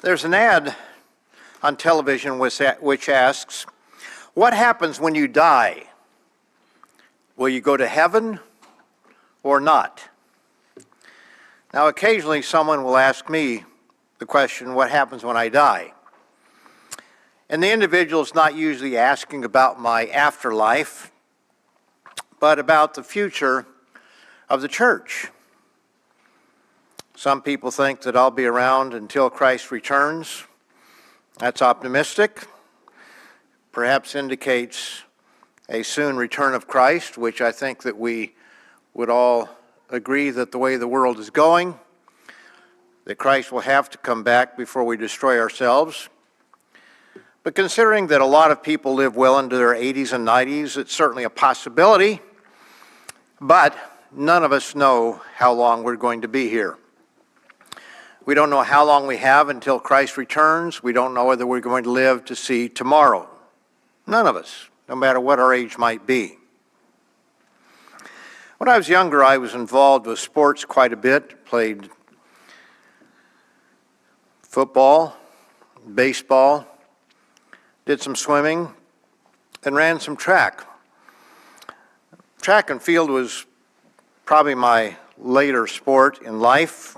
There's an ad on television which asks, what happens when you die? Will you go to heaven or not? Now, occasionally someone will ask me the question, what happens when I die? And the individual is not usually asking about my afterlife, but about the future of the church. Some people think that I'll be around until Christ returns. That's optimistic. Perhaps indicates a soon return of Christ, which I think that we would all agree that the way the world is going, that Christ will have to come back before we destroy ourselves. But considering that a lot of people live well into their 80s and 90s, it's certainly a possibility, but none of us know how long we're going to be here. We don't know how long we have until Christ returns. We don't know whether we're going to live to see tomorrow. None of us, no matter what our age might be. When I was younger, I was involved with sports quite a bit. Played football, baseball, did some swimming, and ran some track. Track and field was probably my later sport in life.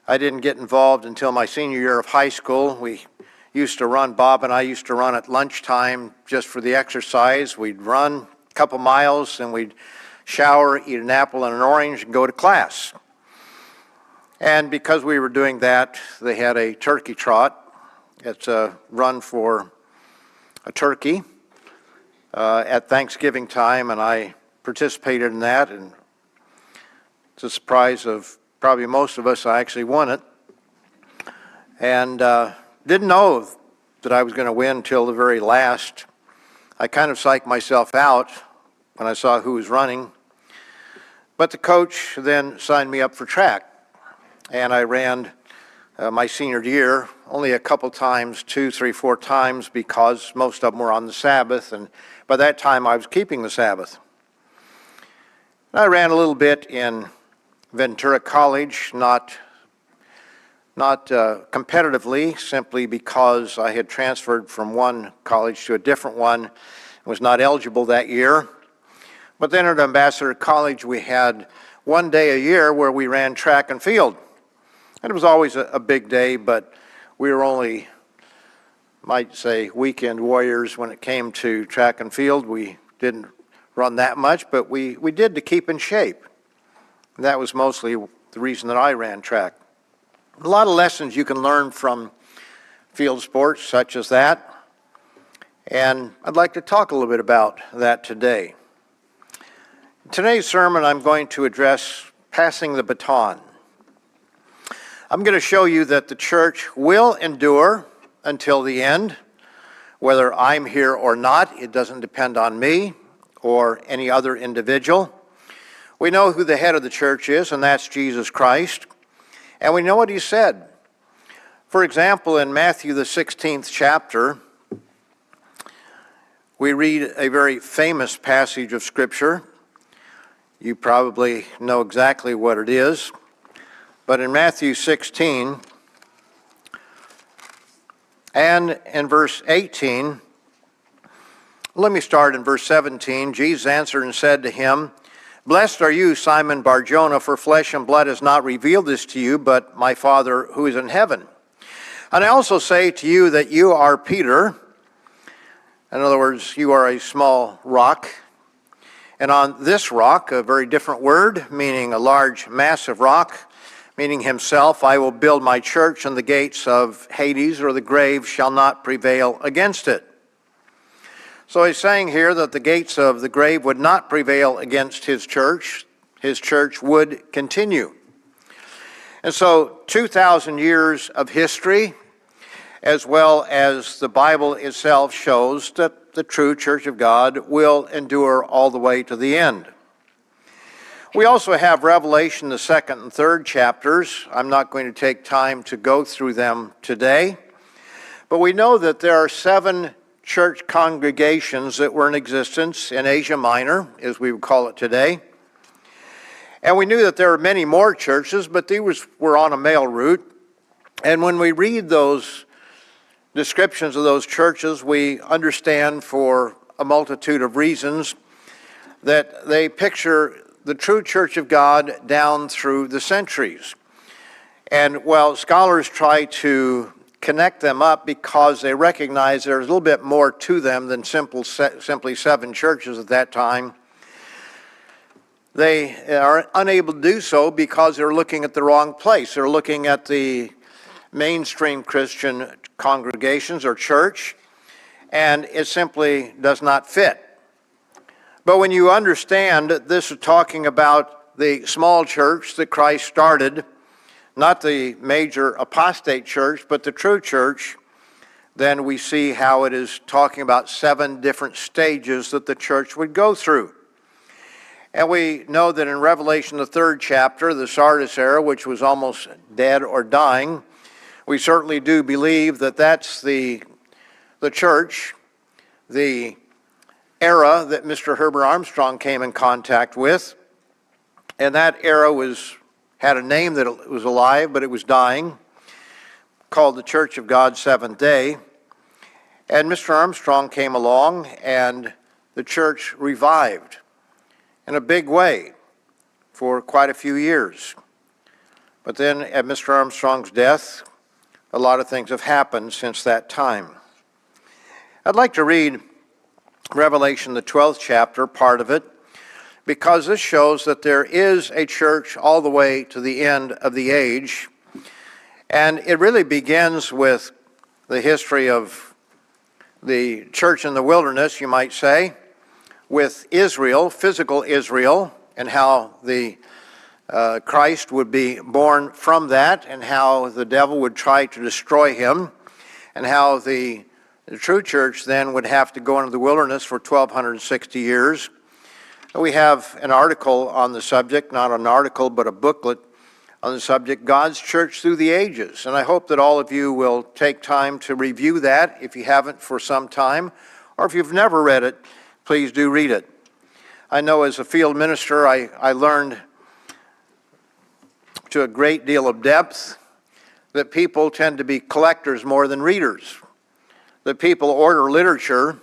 I didn't get involved until my senior year of high school. Bob and I used to run at lunchtime just for the exercise. We'd run a couple miles, and we'd shower, eat an apple and an orange, and go to class. And because we were doing that, they had a turkey trot. It's a run for a turkey at Thanksgiving time, and I participated in that, and it's a surprise of probably most of us, I actually won it. And didn't know that I was going to win until the very last. I kind of psyched myself out when I saw who was running. But the coach then signed me up for track. And I ran my senior year only a couple times, 2, 3, 4 times, because most of them were on the Sabbath. And by that time, I was keeping the Sabbath. I ran a little bit in Ventura College, not competitively, simply because I had transferred from one college to a different one, was not eligible that year. But then at Ambassador College, we had one day a year where we ran track and field. And it was always a big day, but we were only, might say, weekend warriors when it came to track and field. We didn't run that much, but we did to keep in shape. And that was mostly the reason that I ran track. A lot of lessons you can learn from field sports such as that, and I'd like to talk a little bit about that today. In today's sermon, I'm going to address passing the baton. I'm going to show you that the church will endure until the end. Whether I'm here or not, it doesn't depend on me or any other individual. We know who the head of the church is, and that's Jesus Christ. And we know what he said. For example, in Matthew the 16th chapter, we read a very famous passage of Scripture. You probably know exactly what it is. But in Matthew 16 and in verse 18, let me start in verse 17. Jesus answered and said to him, "Blessed are you, Simon Bar-Jonah, for flesh and blood has not revealed this to you, but my Father who is in heaven. And I also say to you that you are Peter." In other words, you are a small rock. And on this rock, a very different word, meaning a large, massive rock, meaning himself, "I will build my church, and the gates of Hades," or the grave, "shall not prevail against it." So he's saying here that the gates of the grave would not prevail against his church. His church would continue. And so 2,000 years of history, as well as the Bible itself, shows that the true church of God will endure all the way to the end. We also have Revelation, the 2nd and 3rd chapters. I'm not going to take time to go through them today, but we know that there are 7 church congregations that were in existence in Asia Minor, as we would call it today. And we knew that there were many more churches, but these were on a mail route. And when we read those descriptions of those churches, we understand for a multitude of reasons that they picture the true church of God down through the centuries. And while scholars try to connect them up because they recognize there's a little bit more to them than simply 7 churches at that time, they are unable to do so because they're looking at the wrong place. They're looking at the mainstream Christian congregations or church, and it simply does not fit. But when you understand that this is talking about the small church that Christ started, not the major apostate church, but the true church, then we see how it is talking about 7 different stages that the church would go through. And we know that in Revelation, the 3rd chapter, the Sardis era, which was almost dead or dying, we certainly do believe that that's the church, the era that Mr. Herbert Armstrong came in contact with. And that era had a name that it was alive, but it was dying, called the Church of God Seventh Day. And Mr. Armstrong came along, and the church revived in a big way for quite a few years. But then at Mr. Armstrong's death, a lot of things have happened since that time. I'd like to read Revelation, the 12th chapter, part of it, because this shows that there is a church all the way to the end of the age. And it really begins with the history of the church in the wilderness, you might say, with Israel, physical Israel, and how the Christ would be born from that, and how the devil would try to destroy him, and how the true church then would have to go into the wilderness for 1,260 years. We have an article on the subject, not an article, but a booklet on the subject, God's Church Through the Ages. And I hope that all of you will take time to review that if you haven't for some time, or if you've never read it, please do read it. I know as a field minister, I learned to a great deal of depth that people tend to be collectors more than readers. That people order literature,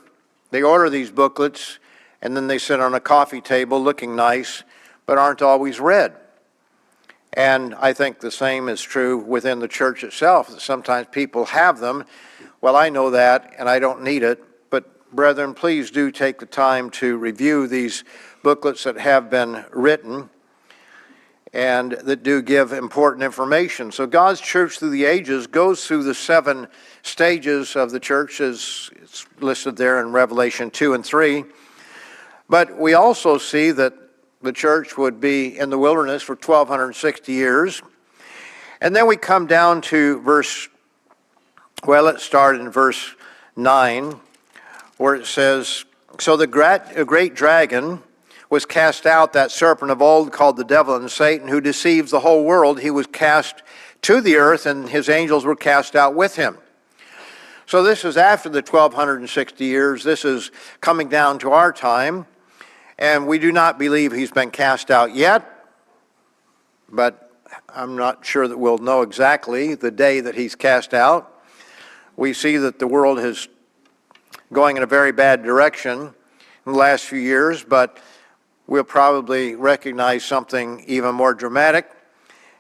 they order these booklets, and then they sit on a coffee table looking nice, but aren't always read. And I think the same is true within the church itself, that sometimes people have them. Well, I know that, and I don't need it, but brethren, please do take the time to review these booklets that have been written and that do give important information. So God's Church Through the Ages goes through the 7 stages of the church, as it's listed there in Revelation 2 and 3. But we also see that the church would be in the wilderness for 1,260 years. And then we come down to let's start in verse 9, where it says, So the great dragon was cast out, that serpent of old called the devil and Satan, who deceives the whole world. He was cast to the earth, and his angels were cast out with him. So this is after the 1,260 years. This is coming down to our time, and we do not believe he's been cast out yet, but I'm not sure that we'll know exactly the day that he's cast out. We see that the world is going in a very bad direction in the last few years, but we'll probably recognize something even more dramatic.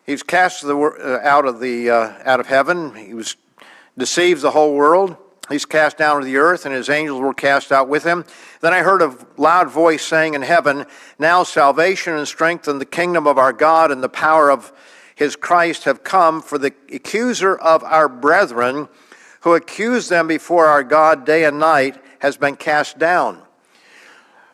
He's cast out of heaven. He deceives the whole world. He's cast down to the earth, and his angels were cast out with him. Then I heard a loud voice saying in heaven, Now salvation and strength and the kingdom of our God and the power of his Christ have come, for the accuser of our brethren, who accused them before our God day and night, has been cast down.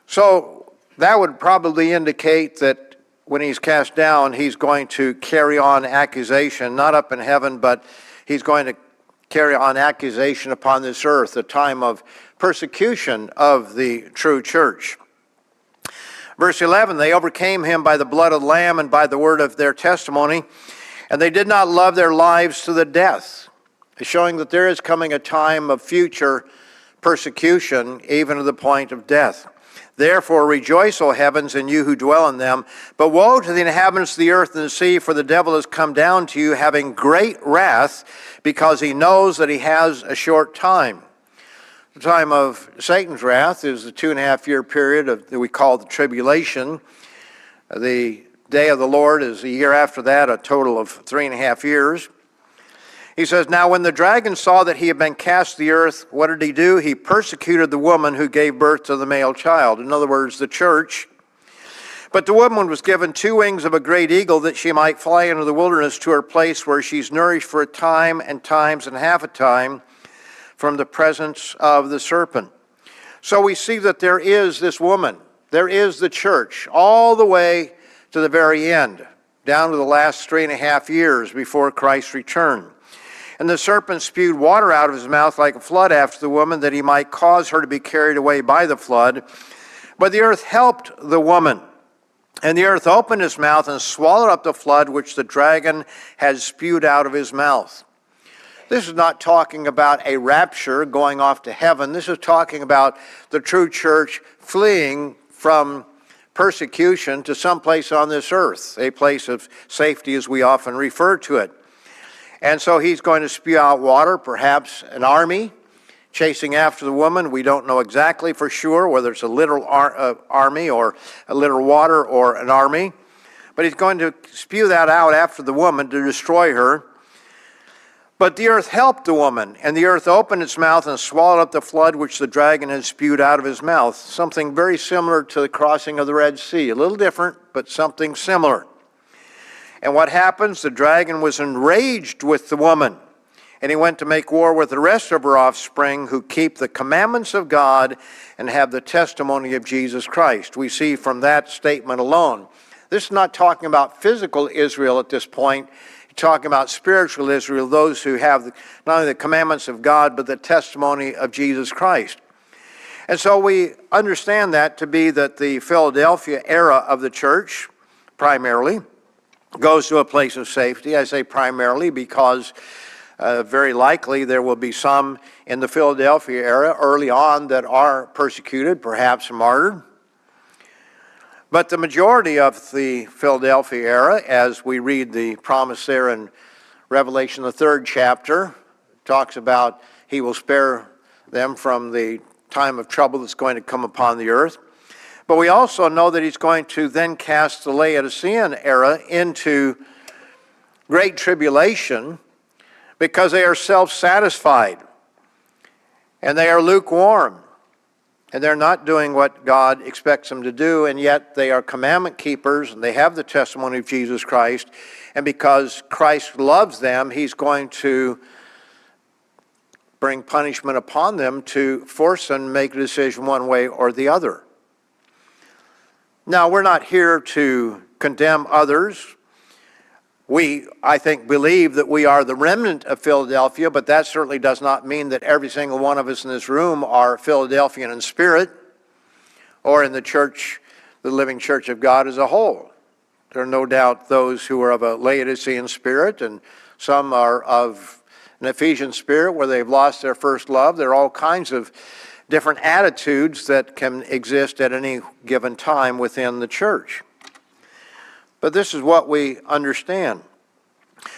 So that would probably indicate that when he's cast down, he's going to carry on accusation, not up in heaven, but he's going to carry on accusation upon this earth, a time of persecution of the true church. Verse 11, they overcame him by the blood of the Lamb and by the word of their testimony, and they did not love their lives to the death, showing that there is coming a time of future persecution, even to the point of death. Therefore rejoice, O heavens, and you who dwell in them. But woe to the inhabitants of the earth and the sea, for the devil has come down to you, having great wrath, because he knows that he has a short time. The time of Satan's wrath is the 2.5-year period that we call the tribulation. The day of the Lord is a year after that, a total of 3.5 years. He says, now when the dragon saw that he had been cast to the earth, what did he do? He persecuted the woman who gave birth to the male child. In other words, the church. But the woman was given 2 wings of a great eagle, that she might fly into the wilderness to her place where she's nourished for a time and times and half a time from the presence of the serpent. So we see that there is this woman. There is the church all the way to the very end, down to the last 3.5 years before Christ's return. And the serpent spewed water out of his mouth like a flood after the woman, that he might cause her to be carried away by the flood. But the earth helped the woman. And the earth opened his mouth and swallowed up the flood which the dragon had spewed out of his mouth. This is not talking about a rapture going off to heaven. This is talking about the true church fleeing from persecution to some place on this earth, a place of safety as we often refer to it. And so he's going to spew out water, perhaps an army chasing after the woman. We don't know exactly for sure whether it's a literal army or a literal water or an army. But he's going to spew that out after the woman to destroy her. But the earth helped the woman, and the earth opened its mouth and swallowed up the flood which the dragon had spewed out of his mouth. Something very similar to the crossing of the Red Sea. A little different, but something similar. And what happens? The dragon was enraged with the woman, and he went to make war with the rest of her offspring who keep the commandments of God and have the testimony of Jesus Christ. We see from that statement alone. This is not talking about physical Israel at this point. He's talking about spiritual Israel, those who have not only the commandments of God, but the testimony of Jesus Christ. And so we understand that to be that the Philadelphia era of the church, primarily, goes to a place of safety. I say primarily because very likely there will be some in the Philadelphia era early on that are persecuted, perhaps martyred. But the majority of the Philadelphia era, as we read the promise there in Revelation, the 3rd chapter, talks about he will spare them from the time of trouble that's going to come upon the earth. But we also know that he's going to then cast the Laodicean era into great tribulation because they are self-satisfied and they are lukewarm and they're not doing what God expects them to do, and yet they are commandment keepers and they have the testimony of Jesus Christ, and because Christ loves them, he's going to bring punishment upon them to force them to make a decision one way or the other. Now, we're not here to condemn others. We, I think, believe that we are the remnant of Philadelphia, but that certainly does not mean that every single one of us in this room are Philadelphian in spirit or in the church, the living church of God as a whole. There are no doubt those who are of a Laodicean spirit, and some are of an Ephesian spirit where they've lost their first love. There are all kinds of different attitudes that can exist at any given time within the church. But this is what we understand.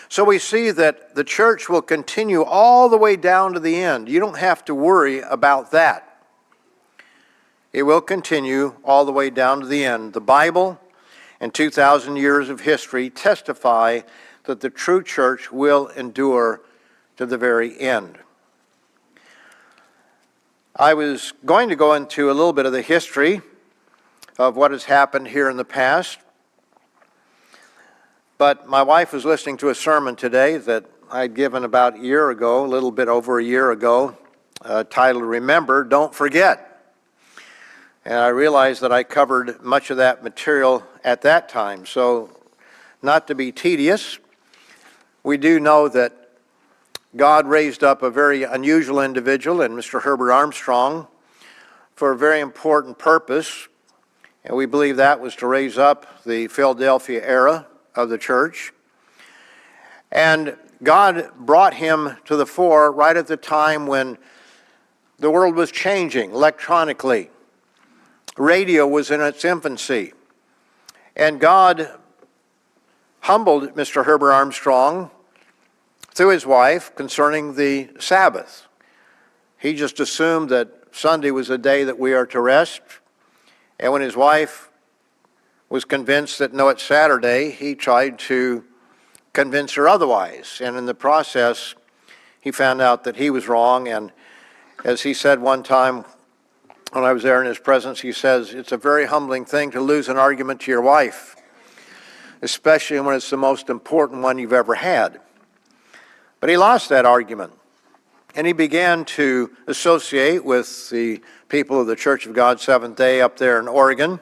So we see that the church will continue all the way down to the end. You don't have to worry about that. It will continue all the way down to the end. The Bible and 2,000 years of history testify that the true church will endure to the very end. I was going to go into a little bit of the history of what has happened here in the past, but my wife was listening to a sermon today that I'd given about a year ago, a little bit over a year ago, titled Remember, Don't Forget. And I realized that I covered much of that material at that time. So, not to be tedious, we do know that God raised up a very unusual individual in Mr. Herbert Armstrong for a very important purpose, and we believe that was to raise up the Philadelphia era of the church. And God brought him to the fore right at the time when the world was changing electronically. radio was in its infancy. And God humbled Mr. Herbert Armstrong through his wife concerning the Sabbath. He just assumed that Sunday was a day that we are to rest. And when his wife was convinced that no, it's Saturday, he tried to convince her otherwise. And in the process, he found out that he was wrong. And as he said one time when I was there in his presence, he says, it's a very humbling thing to lose an argument to your wife, especially when it's the most important one you've ever had. But he lost that argument. And he began to associate with the people of the Church of God Seventh Day up there in Oregon.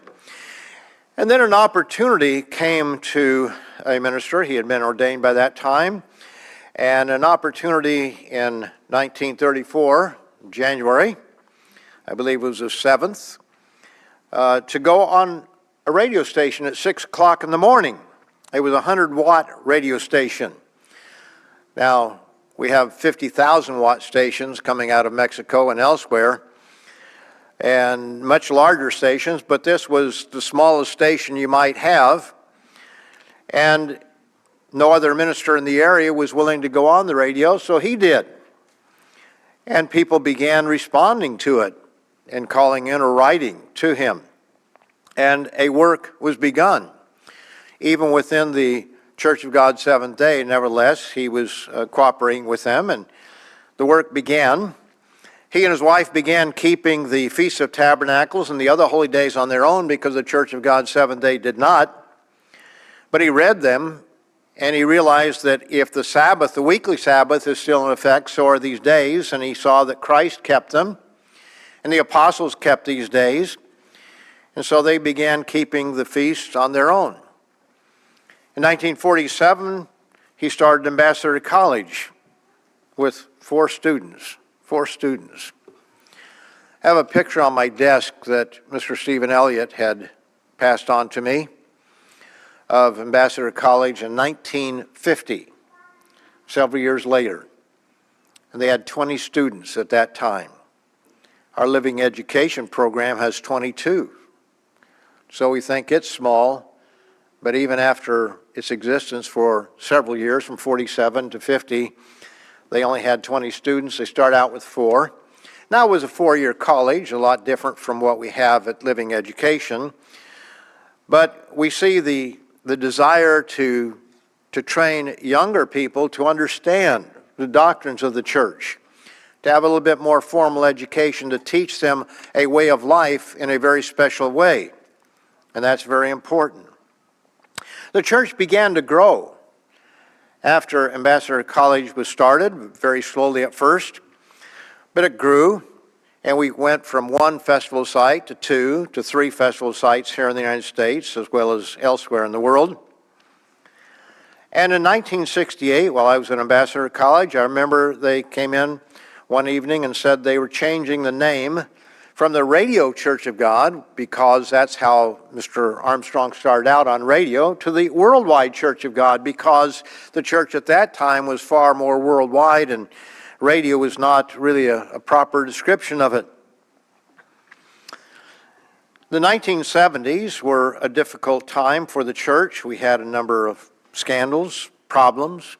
And then an opportunity came to a minister. He had been ordained by that time. And an opportunity in 1934, January, I believe it was the 7th, to go on a radio station at 6 o'clock in the morning. It was a 100-watt radio station. Now, we have 50,000-watt stations coming out of Mexico and elsewhere, and much larger stations, but this was the smallest station you might have, and no other minister in the area was willing to go on the radio, so he did. And people began responding to it and calling in or writing to him, and a work was begun. Even within the Church of God Seventh Day, nevertheless, he was cooperating with them, and the work began. He and his wife began keeping the Feast of Tabernacles and the other holy days on their own because the Church of God Seventh Day did not. But he read them, and he realized that if the Sabbath, the weekly Sabbath, is still in effect, so are these days, and he saw that Christ kept them, and the apostles kept these days, and so they began keeping the feast on their own. In 1947, he started Ambassador College with four students. I have a picture on my desk that Mr. Stephen Elliott had passed on to me of Ambassador College in 1950, several years later. And they had 20 students at that time. Our living education program has 22. So we think it's small, but even after its existence for several years, from 47 to 50, they only had 20 students. They start out with 4. Now it was a 4-year college, a lot different from what we have at living education. But we see the desire to train younger people to understand the doctrines of the church, to have a little bit more formal education, to teach them a way of life in a very special way. And that's very important. The church began to grow after Ambassador College was started, very slowly at first, but it grew, and we went from 1 festival site to 2 to 3 festival sites here in the United States, as well as elsewhere in the world. And in 1968, while I was at Ambassador College, I remember they came in one evening and said they were changing the name from the Radio Church of God, because that's how Mr. Armstrong started out on radio, to the Worldwide Church of God, because the church at that time was far more worldwide and radio was not really a proper description of it. The 1970s were a difficult time for the church. We had a number of scandals, problems.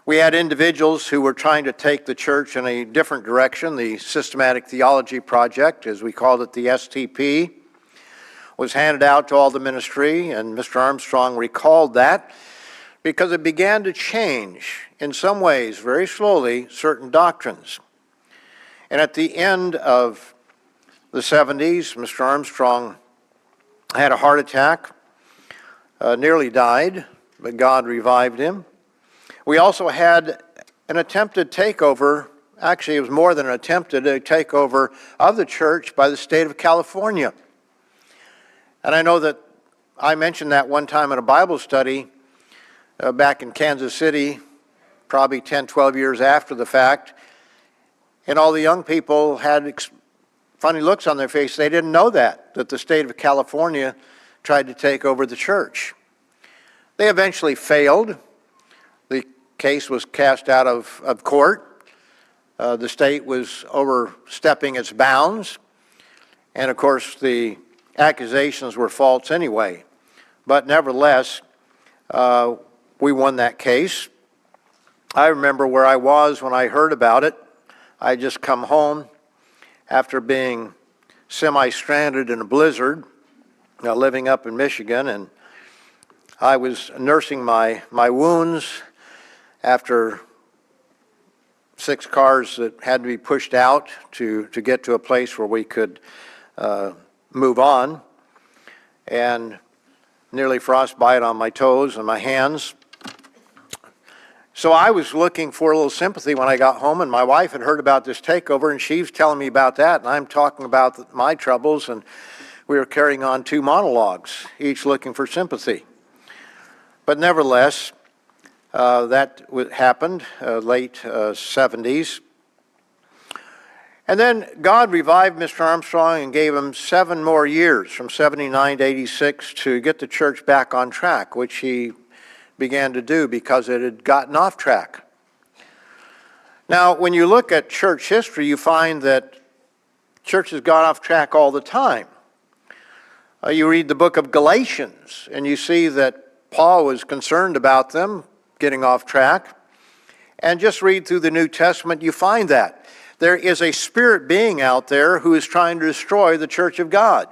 We had individuals who were trying to take the church in a different direction. The Systematic Theology Project, as we called it, the STP, was handed out to all the ministry, and Mr. Armstrong recalled that because it began to change, in some ways, very slowly, certain doctrines. And at the end of the 70s, Mr. Armstrong had a heart attack, nearly died, but God revived him. We also had an attempted takeover, actually it was more than an attempted, a takeover of the church by the state of California. And I know that I mentioned that one time in a Bible study back in Kansas City, probably 10, 12 years after the fact, and all the young people had funny looks on their face. They didn't know that the state of California tried to take over the church. They eventually failed. The case was cast out of court. The state was overstepping its bounds. And of course, the accusations were false anyway. But nevertheless, we won that case. I remember where I was when I heard about it. I had just come home after being semi-stranded in a blizzard, living up in Michigan, and I was nursing my wounds after 6 cars that had to be pushed out to get to a place where we could move on, and nearly frostbite on my toes and my hands. So I was looking for a little sympathy when I got home, and my wife had heard about this takeover, and she was telling me about that, and I'm talking about my troubles, and we were carrying on 2 monologues, each looking for sympathy. But nevertheless, that happened late 70s. And then God revived Mr. Armstrong and gave him 7 more years, from 79 to 86, to get the church back on track, which he began to do because it had gotten off track. Now, when you look at church history, you find that church has gone off track all the time. You read the book of Galatians, and you see that Paul was concerned about them getting off track. And just read through the New Testament, you find that. There is a spirit being out there who is trying to destroy the church of God.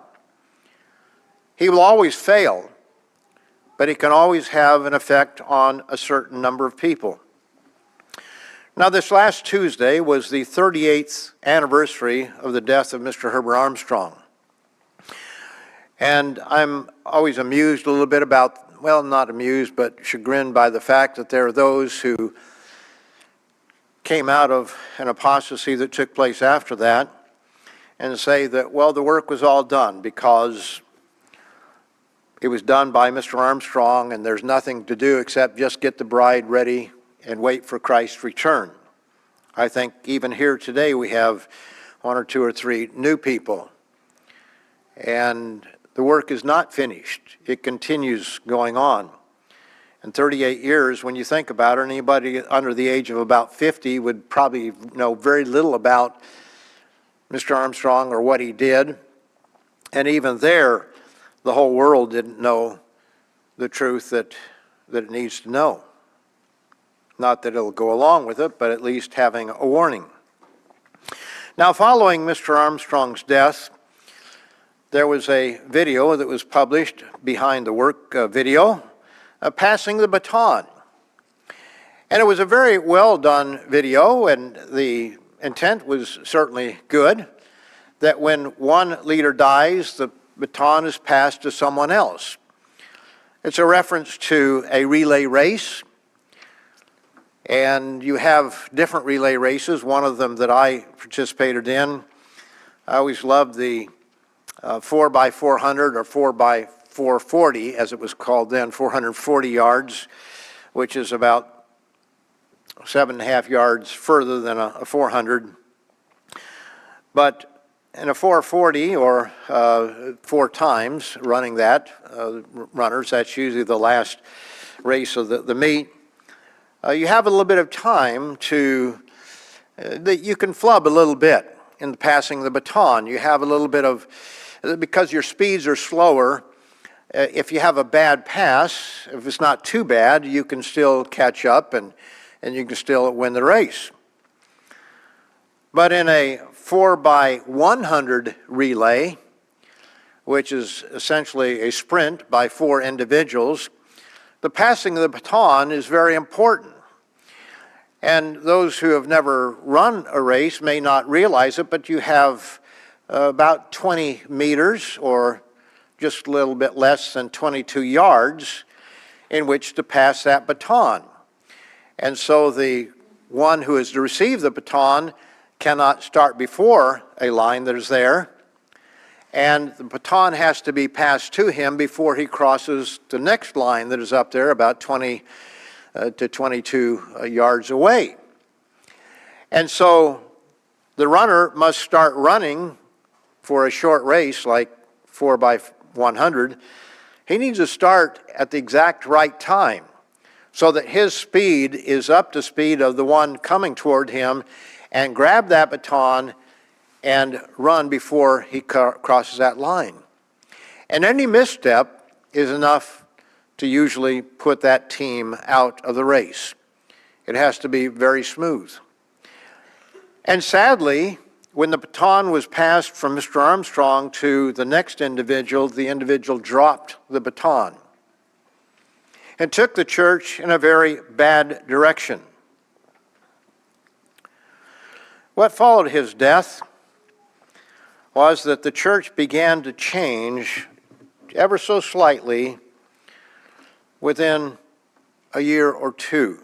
He will always fail, but he can always have an effect on a certain number of people. Now, this last Tuesday was the 38th anniversary of the death of Mr. Herbert Armstrong. And I'm always amused a little bit about, well, not amused, but chagrined by the fact that there are those who came out of an apostasy that took place after that and say that, well, the work was all done because it was done by Mr. Armstrong and there's nothing to do except just get the bride ready and wait for Christ's return. I think even here today we have 1 or 2 or 3 new people, and the work is not finished. It continues going on. In 38 years, when you think about it, anybody under the age of about 50 would probably know very little about Mr. Armstrong or what he did. And even there, the whole world didn't know the truth that it needs to know. Not that it'll go along with it, but at least having a warning. Now, following Mr. Armstrong's death, there was a video that was published, Behind the Work video, Passing the Baton. And it was a very well done video, and the intent was certainly good, that when one leader dies, the baton is passed to someone else. It's a reference to a relay race, and you have different relay races. One of them that I participated in, I always loved the 4x400 or 4x440, as it was called then, 440 yards, which is about 7.5 yards further than a 400. But in a 440, or 4 times running that, runners, that's usually the last race of the meet, you have a little bit of time to, that you can flub a little bit in passing the baton. You have a little bit of, because your speeds are slower, if you have a bad pass, if it's not too bad, you can still catch up and you can still win the race. But in a 4x100 relay, which is essentially a sprint by 4 individuals, the passing of the baton is very important. And those who have never run a race may not realize it, but you have about 20 meters, or just a little bit less than 22 yards, in which to pass that baton. And so the one who is to receive the baton cannot start before a line that is there, and the baton has to be passed to him before he crosses the next line that is up there about 20 to 22 yards away. And so the runner must start running for a short race like 4x100. He needs to start at the exact right time so that his speed is up to speed of the one coming toward him, and grab that baton and run before he crosses that line. And any misstep is enough to usually put that team out of the race. It has to be very smooth. And sadly, when the baton was passed from Mr. Armstrong to the next individual, the individual dropped the baton and took the church in a very bad direction. What followed his death was that the church began to change ever so slightly within a year or two.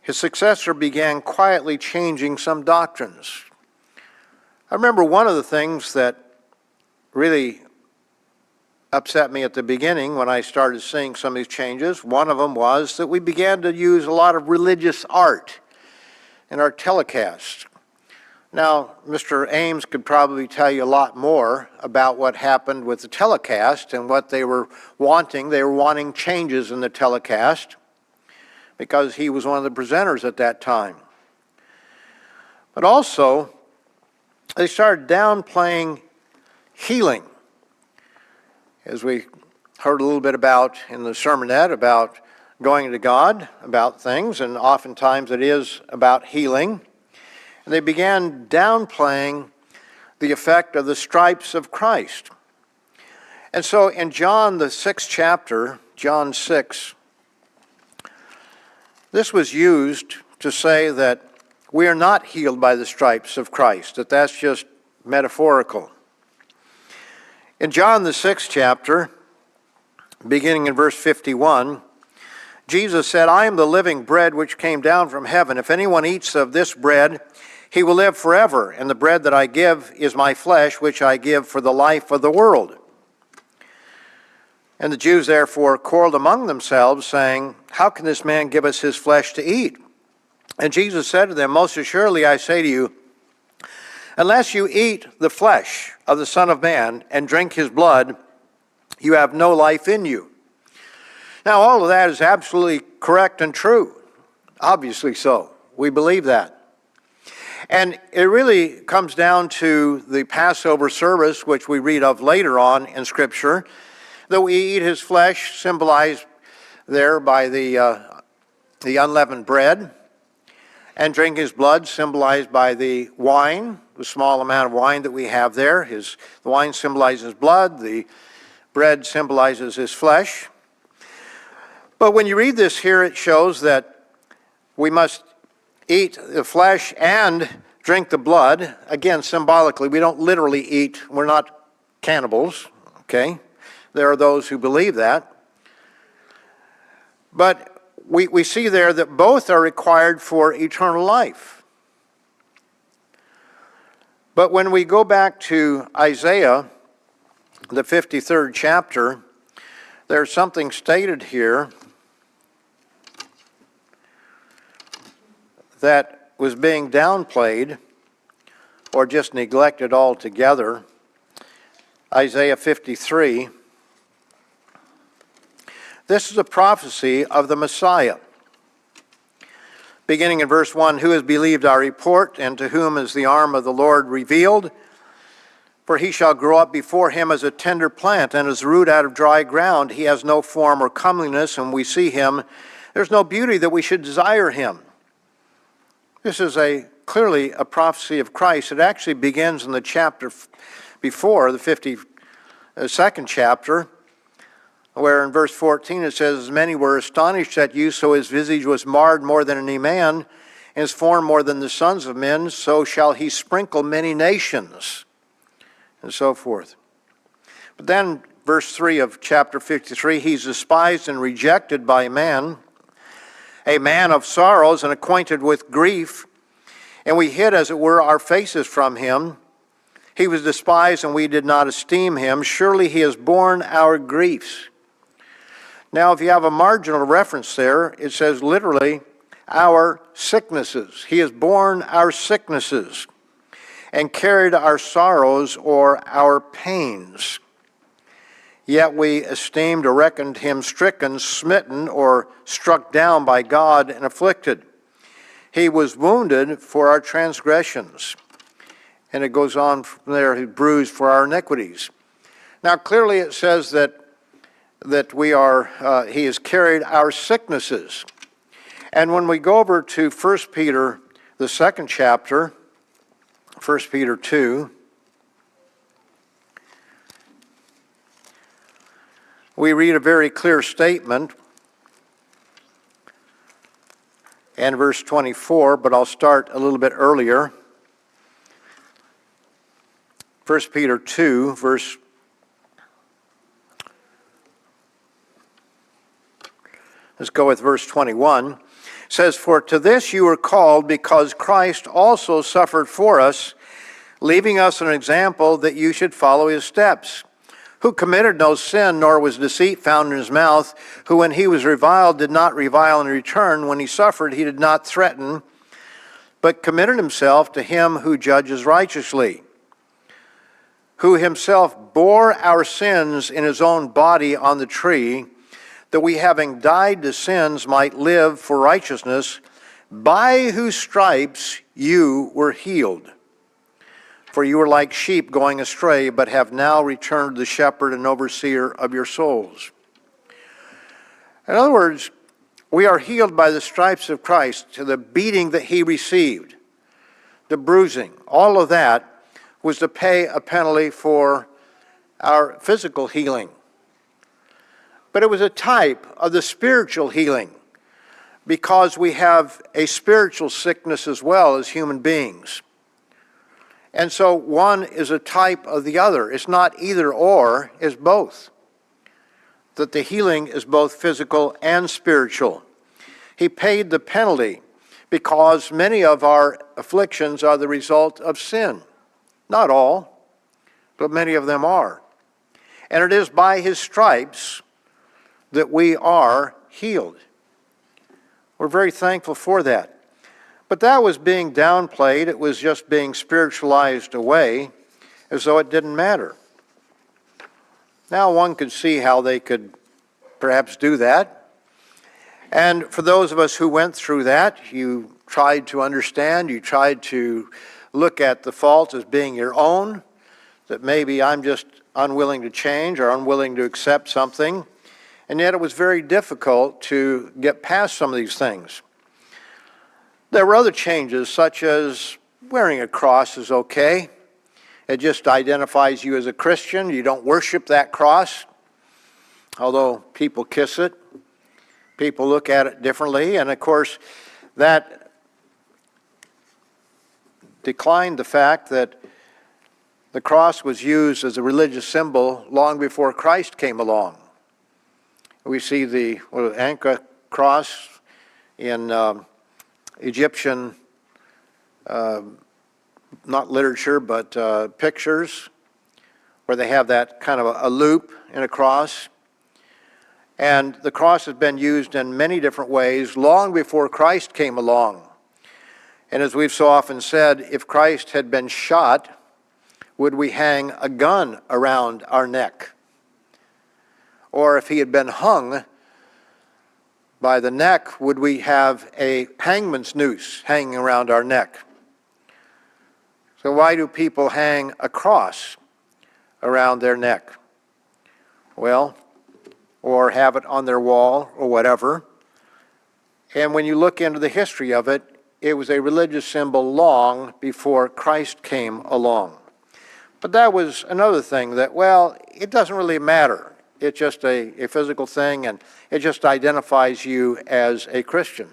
His successor began quietly changing some doctrines. I remember one of the things that really upset me at the beginning when I started seeing some of these changes. One of them was that we began to use a lot of religious art in our telecasts. Now, Mr. Ames could probably tell you a lot more about what happened with the telecast and what they were wanting. They were wanting changes in the telecast because he was one of the presenters at that time. But also, they started downplaying healing. As we heard a little bit about in the sermonette about going to God, about things, and oftentimes it is about healing. And they began downplaying the effect of the stripes of Christ. And so in John, the 6th chapter, John 6, this was used to say that we are not healed by the stripes of Christ, that that's just metaphorical. In John, the 6th chapter, beginning in verse 51, Jesus said, I am the living bread which came down from heaven. If anyone eats of this bread, he will live forever, and the bread that I give is my flesh, which I give for the life of the world. And the Jews therefore quarreled among themselves, saying, how can this man give us his flesh to eat? And Jesus said to them, most assuredly I say to you, unless you eat the flesh of the Son of Man and drink his blood, you have no life in you. Now all of that is absolutely correct and true. Obviously so. We believe that. And it really comes down to the Passover service, which we read of later on in Scripture, that we eat his flesh, symbolized there by the unleavened bread, and drink his blood, symbolized by the wine, the small amount of wine that we have there. The wine symbolizes blood, the bread symbolizes his flesh. But when you read this here, it shows that we must eat the flesh and drink the blood. Again, symbolically, we don't literally eat. We're not cannibals, okay? There are those who believe that. But we see there that both are required for eternal life. But when we go back to Isaiah, the 53rd chapter, there's something stated here that was being downplayed or just neglected altogether. Isaiah 53. This is a prophecy of the Messiah. Beginning in verse 1, who has believed our report, and to whom is the arm of the Lord revealed? For he shall grow up before him as a tender plant, and as a root out of dry ground. He has no form or comeliness, and we see him. There's no beauty that we should desire him. This is clearly a prophecy of Christ. It actually begins in the chapter before, the 52nd chapter, where in verse 14 it says, as many were astonished at you, so his visage was marred more than any man, and his form more than the sons of men, so shall he sprinkle many nations, and so forth. But then, verse 3 of chapter 53, he's despised and rejected by man, a man of sorrows and acquainted with grief, and we hid, as it were, our faces from him. He was despised, and we did not esteem him. Surely he has borne our griefs. Now, if you have a marginal reference there, it says literally, our sicknesses. He has borne our sicknesses and carried our sorrows or our pains. Yet we esteemed or reckoned him stricken, smitten, or struck down by God and afflicted. He was wounded for our transgressions, And it goes on from there, he bruised for our iniquities. Now clearly it says that he has carried our sicknesses. And when we go over to 1 Peter, the second chapter, 1 Peter 2, we read a very clear statement and verse 24, but I'll start a little bit earlier. 1 Peter 2, let's go with verse 21. It says, "For to this you were called, because Christ also suffered for us, leaving us an example that you should follow his steps, who committed no sin, nor was deceit found in his mouth, who when he was reviled did not revile in return, when he suffered he did not threaten, but committed himself to him who judges righteously, who himself bore our sins in his own body on the tree, that we, having died to sins, might live for righteousness, by whose stripes you were healed. For you were like sheep going astray, but have now returned to the shepherd and overseer of your souls." In other words, we are healed by the stripes of Christ, to the beating that he received, the bruising. All of that was to pay a penalty for our physical healing. But it was a type of the spiritual healing, because we have a spiritual sickness as well as human beings. And so one is a type of the other. It's not either or, it's both. That the healing is both physical and spiritual. He paid the penalty because many of our afflictions are the result of sin. Not all, but many of them are. And it is by his stripes that we are healed. We're very thankful for that. But that was being downplayed. It was just being spiritualized away as though it didn't matter. Now one could see how they could perhaps do that. And for those of us who went through that, you tried to understand, you tried to look at the fault as being your own, that maybe I'm just unwilling to change or unwilling to accept something. And yet it was very difficult to get past some of these things. There were other changes, such as wearing a cross is okay. It just identifies you as a Christian. You don't worship that cross, although people kiss it. People look at it differently. And of course, that declined the fact that the cross was used as a religious symbol long before Christ came along. We see the Anka cross in Egyptian, not literature, but pictures, where they have that kind of a loop in a cross. And the cross has been used in many different ways long before Christ came along. And as we've so often said, if Christ had been shot, would we hang a gun around our neck? Or if he had been hung by the neck, would we have a hangman's noose hanging around our neck? So why do people hang a cross around their neck? Well, or have it on their wall or whatever. And when you look into the history of it, it was a religious symbol long before Christ came along. But that was another thing that, well, it doesn't really matter. It's just a physical thing, and it just identifies you as a Christian.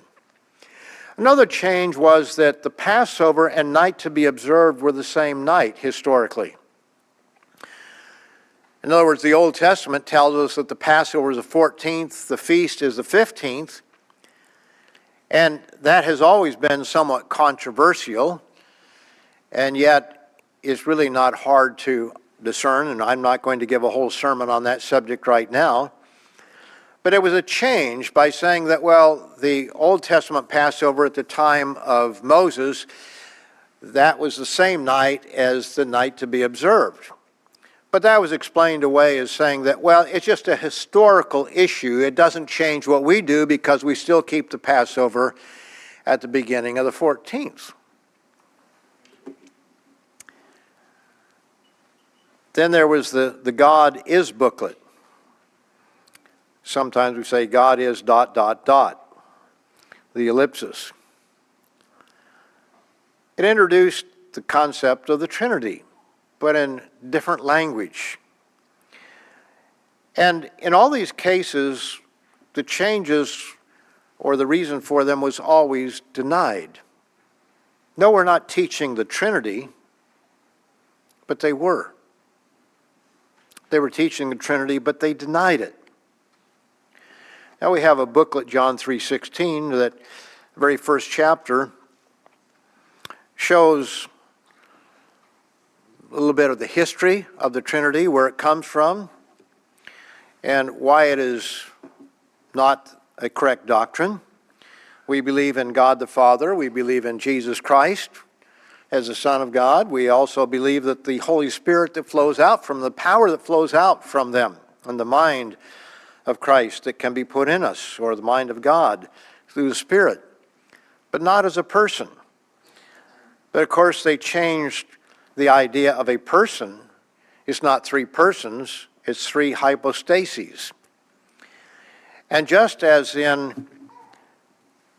Another change was that the Passover and night to be observed were the same night, historically. In other words, the Old Testament tells us that the Passover is the 14th, the feast is the 15th, and that has always been somewhat controversial, and yet it's really not hard to discern, and I'm not going to give a whole sermon on that subject right now. But it was a change by saying that, well, the Old Testament Passover at the time of Moses, that was the same night as the night to be observed. But that was explained away as saying that, well, it's just a historical issue. It doesn't change what we do because we still keep the Passover at the beginning of the 14th. Then there was the God is booklet. Sometimes we say God is ... the ellipsis. It introduced the concept of the Trinity, but in different language. And in all these cases, the changes or the reason for them was always denied. No, we're not teaching the Trinity, but they were. They were teaching the Trinity, but they denied it. Now we have a booklet, John 3:16, that the very first chapter shows a little bit of the history of the Trinity, where it comes from, and why it is not a correct doctrine. We believe in God the Father. We believe in Jesus Christ as the Son of God. We also believe that the Holy Spirit that flows out from the power that flows out from them and the mind of Christ that can be put in us, or the mind of God through the Spirit, but not as a person. But of course they changed the idea of a person. It's not three persons, it's three hypostases. And just as in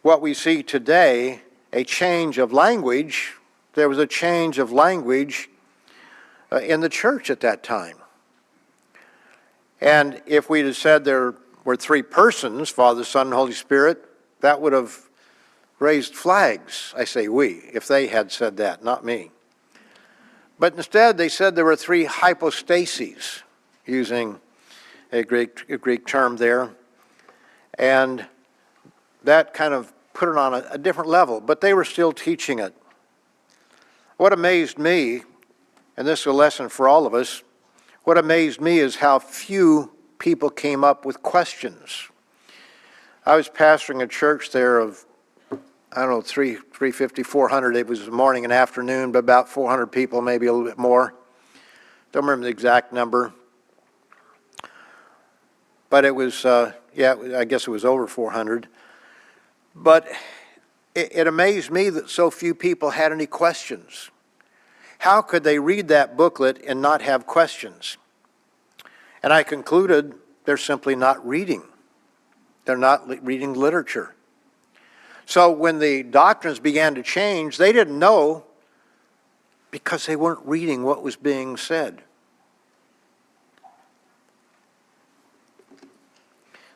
what we see today, a change of language, there was a change of language in the church at that time. And if we'd have said there were three persons, Father, Son, and Holy Spirit, that would have raised flags. I say we, if they had said that, not me. But instead they said there were three hypostases, using a Greek term there. And that kind of put it on a different level, but they were still teaching it. What amazed me, and this is a lesson for all of us, what amazed me is how few people came up with questions. I was pastoring a church there of, 350, 400. It was morning and afternoon, but about 400 people, maybe a little bit more. Don't remember the exact number. But it was, I guess it was over 400. But it amazed me that so few people had any questions. How could they read that booklet and not have questions? And I concluded they're simply not reading. They're not reading literature. So when the doctrines began to change, they didn't know because they weren't reading what was being said.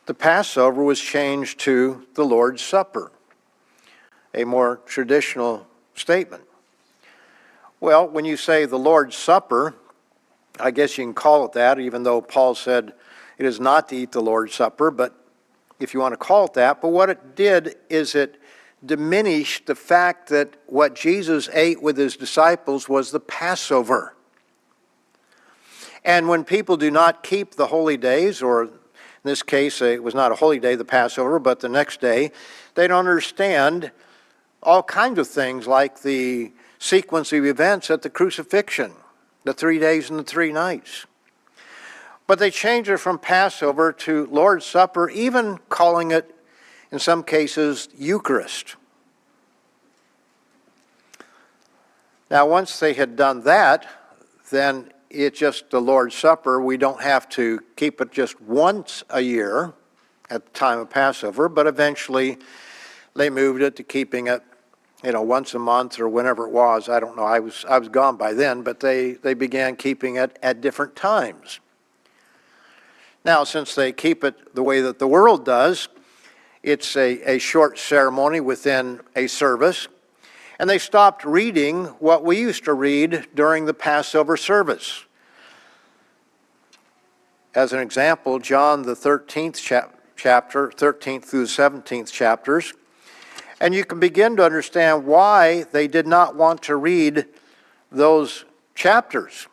The Passover was changed to the Lord's Supper, a more traditional statement. Well, when you say the Lord's Supper, I guess you can call it that, even though Paul said it is not to eat the Lord's Supper, but if you want to call it that. But what it did is it diminished the fact that what Jesus ate with his disciples was the Passover. And when people do not keep the holy days, or in this case it was not a holy day, the Passover, but the next day, they don't understand all kinds of things like the sequence of events at the crucifixion, the 3 days and the 3 nights. But they changed it from Passover to Lord's Supper, even calling it, in some cases, Eucharist. Now, once they had done that, then it's just the Lord's Supper. We don't have to keep it just once a year at the time of Passover, but eventually they moved it to keeping it, once a month or whenever it was. I don't know. I was gone by then, but they began keeping it at different times. Now, since they keep it the way that the world does, it's a short ceremony within a service, and they stopped reading what we used to read during the Passover service. As an example, John the 13th chapter, 13th through the 17th chapters, and you can begin to understand why they did not want to read those chapters.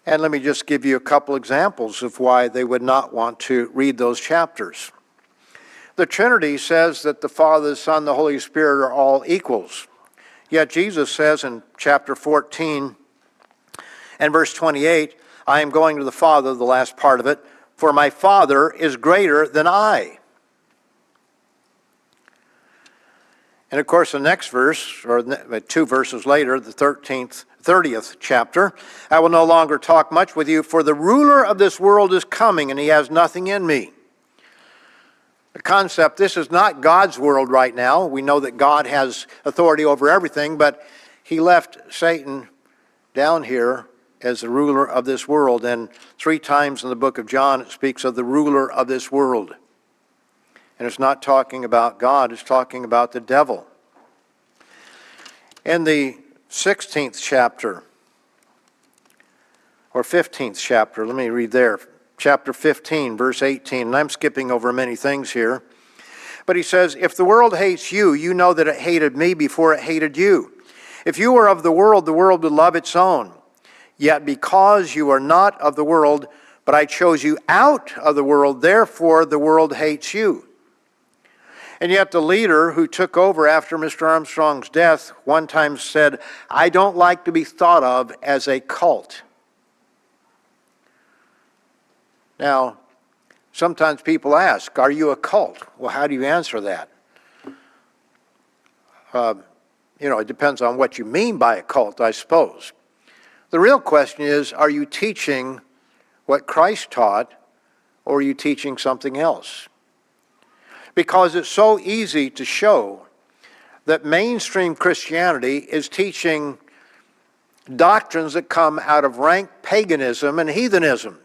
And let me just give you a couple examples of why they would not want to read those chapters. The Trinity says that the Father, the Son, the Holy Spirit are all equals. Yet Jesus says in chapter 14 and verse 28, I am going to the Father, the last part of it, for my Father is greater than I. And of course, the next verse, or 2 verses later, the 30th chapter, I will no longer talk much with you, for the ruler of this world is coming, and he has nothing in me. The concept, this is not God's world right now. We know that God has authority over everything, but he left Satan down here as the ruler of this world. And 3 times in the book of John, it speaks of the ruler of this world. And it's not talking about God, it's talking about the devil. In the 16th chapter, or 15th chapter, let me read there, chapter 15, verse 18, and I'm skipping over many things here. But he says, if the world hates you, you know that it hated me before it hated you. If you were of the world would love its own. Yet because you are not of the world, but I chose you out of the world, therefore the world hates you. And yet the leader who took over after Mr. Armstrong's death one time said, I don't like to be thought of as a cult. Now, sometimes people ask, are you a cult? Well, how do you answer that? It depends on what you mean by a cult, I suppose. The real question is, are you teaching what Christ taught, or are you teaching something else? Because it's so easy to show that mainstream Christianity is teaching doctrines that come out of rank paganism and heathenism.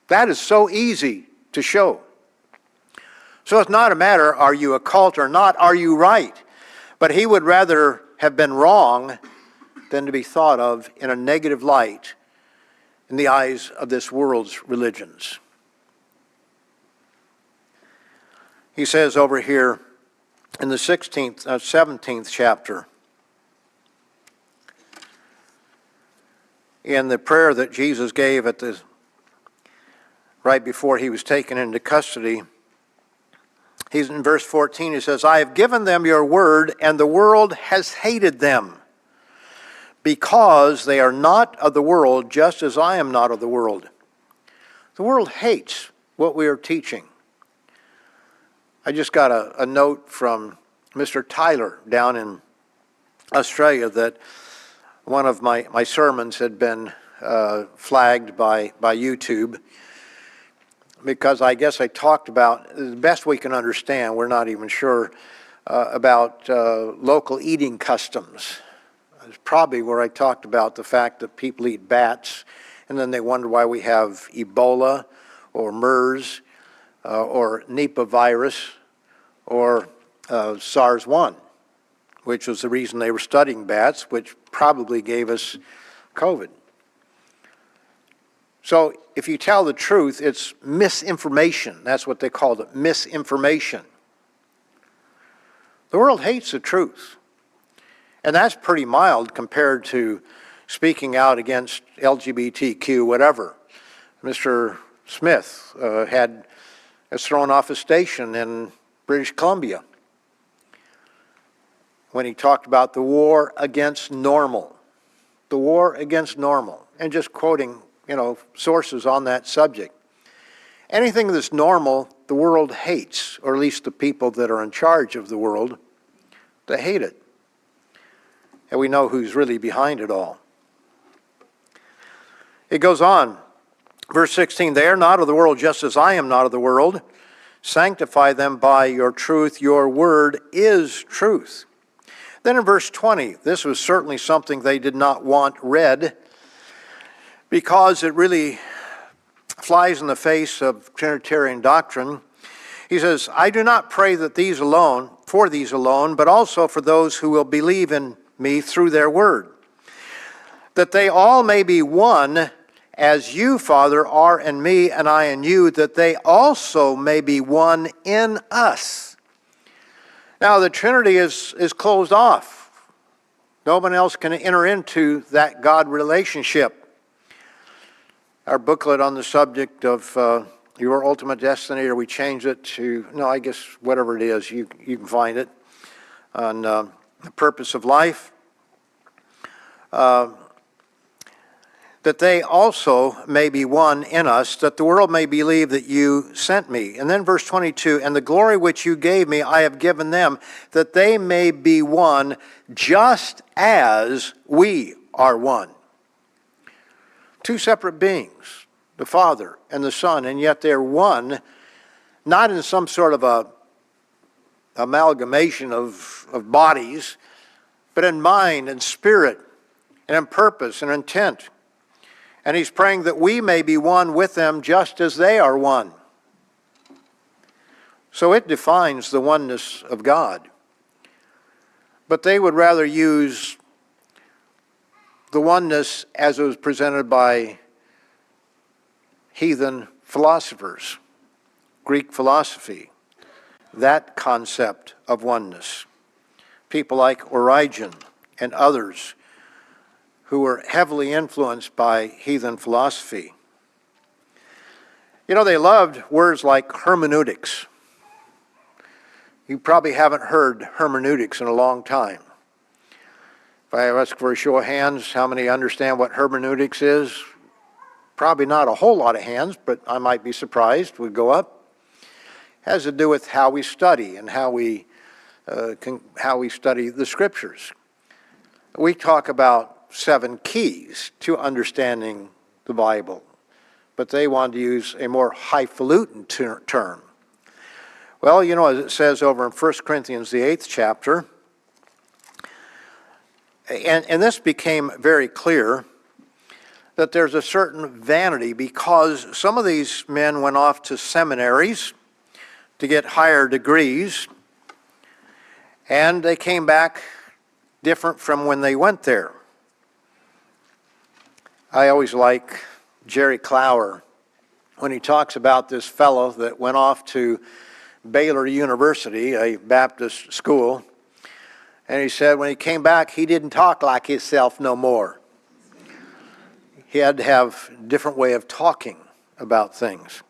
That is so easy to show. So it's not a matter, are you a cult or not, are you right? But he would rather have been wrong than to be thought of in a negative light in the eyes of this world's religions. He says over here in the 17th chapter, in the prayer that Jesus gave right before he was taken into custody, he's in verse 14, he says, I have given them your word, and the world has hated them, because they are not of the world, just as I am not of the world. The world hates what we are teaching. I just got a note from Mr. Tyler down in Australia that one of my sermons had been flagged by YouTube, because I guess I talked about, the best we can understand, we're not even sure, about local eating customs. It's probably where I talked about the fact that people eat bats, and then they wonder why we have Ebola or MERS or Nipah virus or SARS-1, which was the reason they were studying bats, which probably gave us COVID. So if you tell the truth, it's misinformation. That's what they called it, misinformation. The world hates the truth. And that's pretty mild compared to speaking out against LGBTQ, whatever. Mr. Smith was thrown off a station in British Columbia when he talked about the war against normal. The war against normal. And just quoting, sources on that subject. Anything that's normal, the world hates, or at least the people that are in charge of the world, they hate it. And we know who's really behind it all. It goes on, verse 16, they are not of the world, just as I am not of the world. Sanctify them by your truth. Your word is truth. Then in verse 20, this was certainly something they did not want read, because it really flies in the face of Trinitarian doctrine. He says, I do not pray that for these alone, but also for those who will believe in me through their word, that they all may be one, as you, Father, are in me and I in you, that they also may be one in us. Now the Trinity is closed off. No one else can enter into that God relationship. Our booklet on the subject of your ultimate destiny, or we change it to, I guess whatever it is, you can find it, on the purpose of life. that they also may be one in us, that the world may believe that you sent me. And then verse 22, and the glory which you gave me I have given them, that they may be one just as we are one. Two separate beings, the Father and the Son, and yet they're one, not in some sort of a amalgamation of bodies, but in mind and spirit and in purpose and intent. And he's praying that we may be one with them just as they are one. So it defines the oneness of God. But they would rather use the oneness as it was presented by heathen philosophers, Greek philosophy, that concept of oneness. People like Origen and others who were heavily influenced by heathen philosophy. You know, they loved words like hermeneutics. You probably haven't heard hermeneutics in a long time. If I ask for a show of hands, how many understand what hermeneutics is? Probably not a whole lot of hands, but I might be surprised. Would go up. It has to do with how we study and how we study the Scriptures. We talk about 7 keys to understanding the Bible, but they wanted to use a more highfalutin term. Well, you know, as it says over in 1 Corinthians, the 8th chapter, and this became very clear, that there's a certain vanity because some of these men went off to seminaries to get higher degrees, and they came back different from when they went there. I always like Jerry Clower when he talks about this fellow that went off to Baylor University, a Baptist school, and he said when he came back, he didn't talk like himself no more. He had to have a different way of talking about things.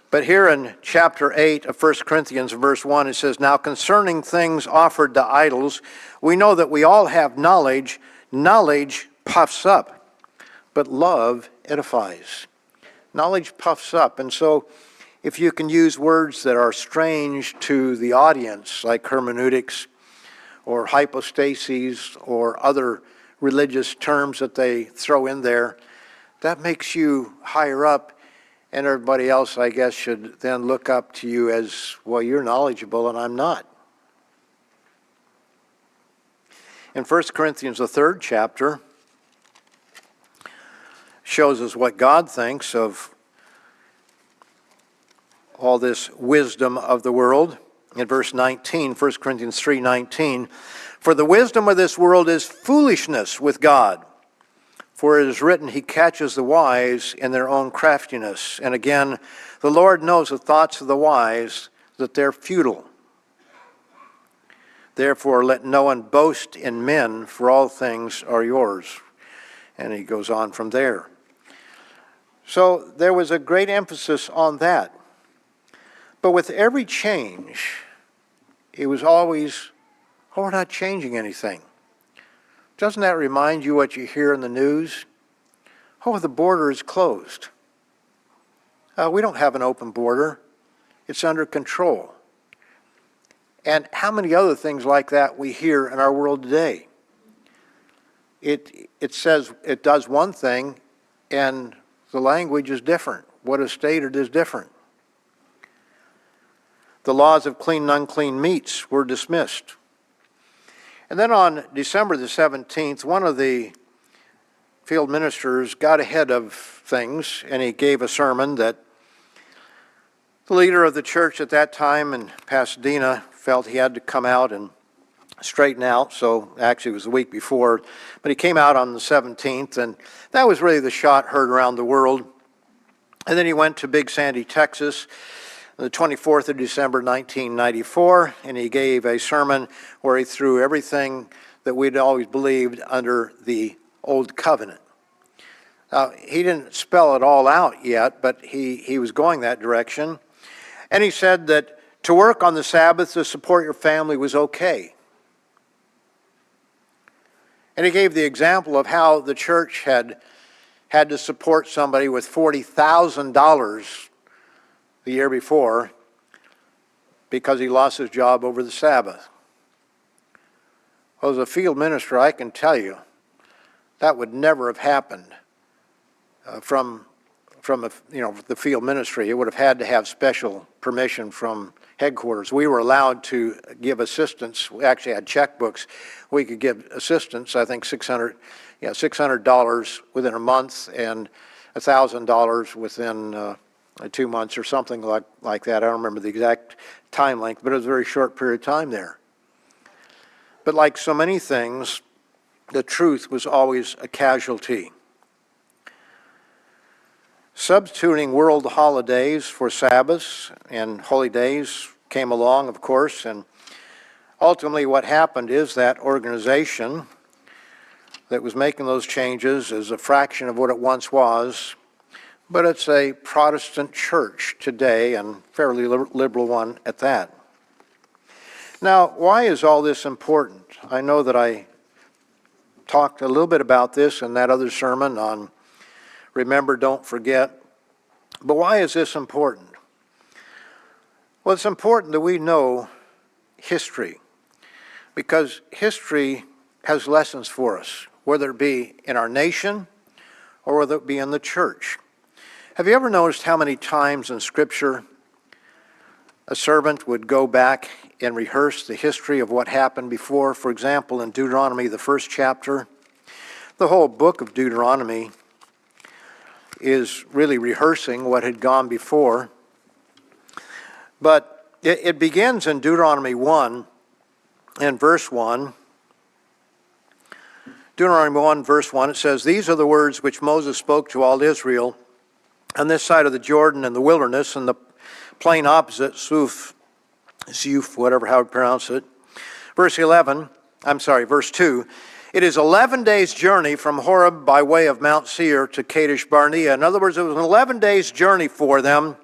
But here in chapter 8 of 1 Corinthians, verse 1, it says, now concerning things offered to idols, we know that we all have knowledge. Knowledge puffs up, but love edifies. Knowledge puffs up. And so if you can use words that are strange to the audience, like hermeneutics or hypostases or other religious terms that they throw in there, that makes you higher up, and everybody else, I guess, should then look up to you as, well, you're knowledgeable and I'm not. In 1 Corinthians, the 3rd chapter, shows us what God thinks of all this wisdom of the world. In verse 19, 1 Corinthians 3:19, for the wisdom of this world is foolishness with God. For it is written, he catches the wise in their own craftiness. And again, the Lord knows the thoughts of the wise, that they're futile. Therefore, let no one boast in men, for all things are yours. And he goes on from there. So there was a great emphasis on that. But with every change, it was always, oh, we're not changing anything. Doesn't that remind you what you hear in the news? Oh, the border is closed. We don't have an open border. It's under control. And how many other things like that we hear in our world today? It says it does one thing, and the language is different. What is stated is different. The laws of clean and unclean meats were dismissed. And then on December the 17th, one of the field ministers got ahead of things, and he gave a sermon that the leader of the church at that time in Pasadena felt he had to come out and straighten out. So actually it was the week before, but he came out on the 17th, and that was really the shot heard around the world. And then he went to Big Sandy, Texas, the 24th of December, 1994, and he gave a sermon where he threw everything that we'd always believed under the Old Covenant. Now, he didn't spell it all out yet, but he was going that direction. And he said that to work on the Sabbath to support your family was okay. And he gave the example of how the church had to support somebody with $40,000 the year before because he lost his job over the Sabbath. Well, as a field minister, I can tell you that would never have happened from the field ministry. It would have had to have special permission from headquarters. We were allowed to give assistance. We actually had checkbooks. We could give assistance, I think $600 within a month and $1,000 within 2 months or something like that. I don't remember the exact time length, but it was a very short period of time there. But like so many things, the truth was always a casualty. Substituting world holidays for Sabbaths and holy days came along, of course, and ultimately what happened is that organization that was making those changes is a fraction of what it once was, but it's a Protestant church today, and fairly liberal one at that. Now, why is all this important? I know that I talked a little bit about this in that other sermon on Remember, Don't Forget. But why is this important? Well, it's important that we know history, because history has lessons for us, whether it be in our nation or whether it be in the church. Have you ever noticed how many times in Scripture a servant would go back and rehearse the history of what happened before? For example, in Deuteronomy, the first chapter, the whole book of Deuteronomy is really rehearsing what had gone before. But it begins in Deuteronomy 1 and verse 1. Deuteronomy 1, verse 1, it says, "These are the words which Moses spoke to all Israel on this side of the Jordan in the wilderness, and the plain opposite, Zuf, whatever how to pronounce it." Verse 2, "It is 11 days' journey from Horeb by way of Mount Seir to Kadesh Barnea." In other words, it was an 11 days' journey for them.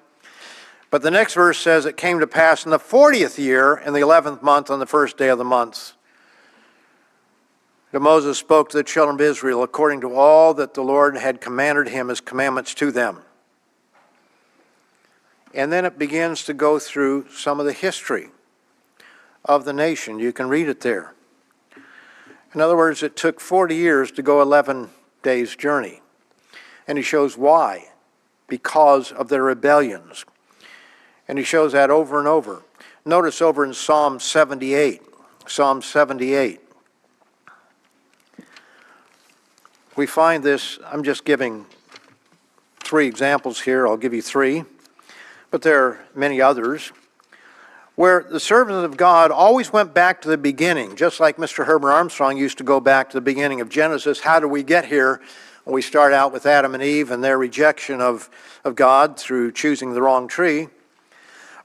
But the next verse says, "It came to pass in the 40th year, in the 11th month, on the first day of the month, that Moses spoke to the children of Israel according to all that the Lord had commanded him as commandments to them." And then it begins to go through some of the history of the nation. You can read it there. In other words, it took 40 years to go 11 days' journey. And he shows why. Because of their rebellions. And he shows that over and over. Notice over in Psalm 78. Psalm 78. We find this, I'm just giving 3 examples here. I'll give you 3. But there are many others, where the servants of God always went back to the beginning, just like Mr. Herbert Armstrong used to go back to the beginning of Genesis. How do we get here? We start out with Adam and Eve and their rejection of God through choosing the wrong tree.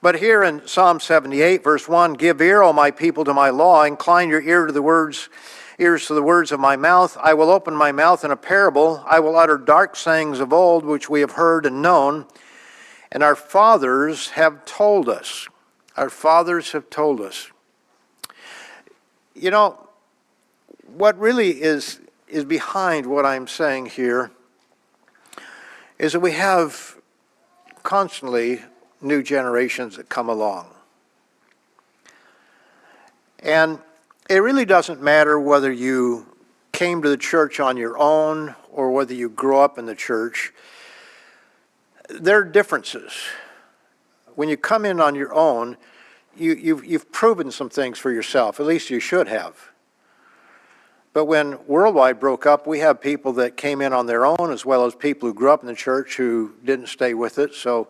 But here in Psalm 78, verse 1, "Give ear, O my people, to my law. Incline your ears to the words of my mouth. I will open my mouth in a parable. I will utter dark sayings of old, which we have heard and known. And our fathers have told us." Our fathers have told us. You know, what really is behind what I'm saying here is that we have constantly new generations that come along. And it really doesn't matter whether you came to the church on your own or whether you grew up in the church. There are differences. When you come in on your own, you've proven some things for yourself. At least you should have. But when Worldwide broke up, we have people that came in on their own as well as people who grew up in the church who didn't stay with it. So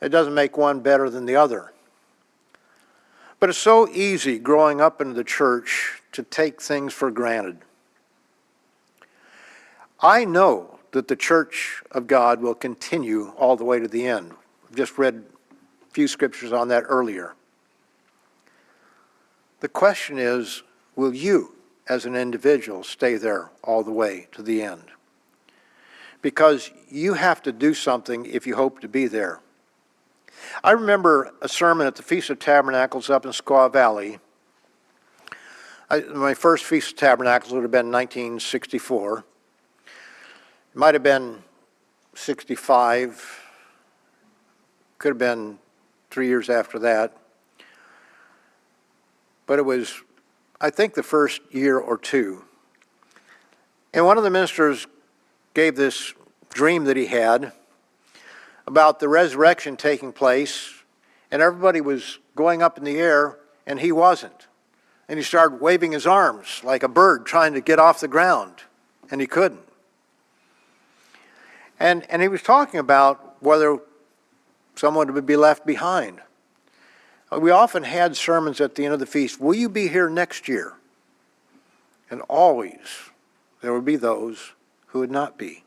it doesn't make one better than the other. But it's so easy growing up in the church to take things for granted. I know that the church of God will continue all the way to the end. I've just read a few scriptures on that earlier. The question is, will you, as an individual, stay there all the way to the end? Because you have to do something if you hope to be there. I remember a sermon at the Feast of Tabernacles up in Squaw Valley My first Feast of Tabernacles would have been 1964. It might have been 65. Could have been 3 years after that. But it was, I think, the first year or two. And one of the ministers gave this dream that he had about the resurrection taking place, and everybody was going up in the air, and he wasn't. And he started waving his arms like a bird trying to get off the ground, and he couldn't. And he was talking about whether someone would be left behind. We often had sermons at the end of the feast, will you be here next year? And always there would be those who would not be.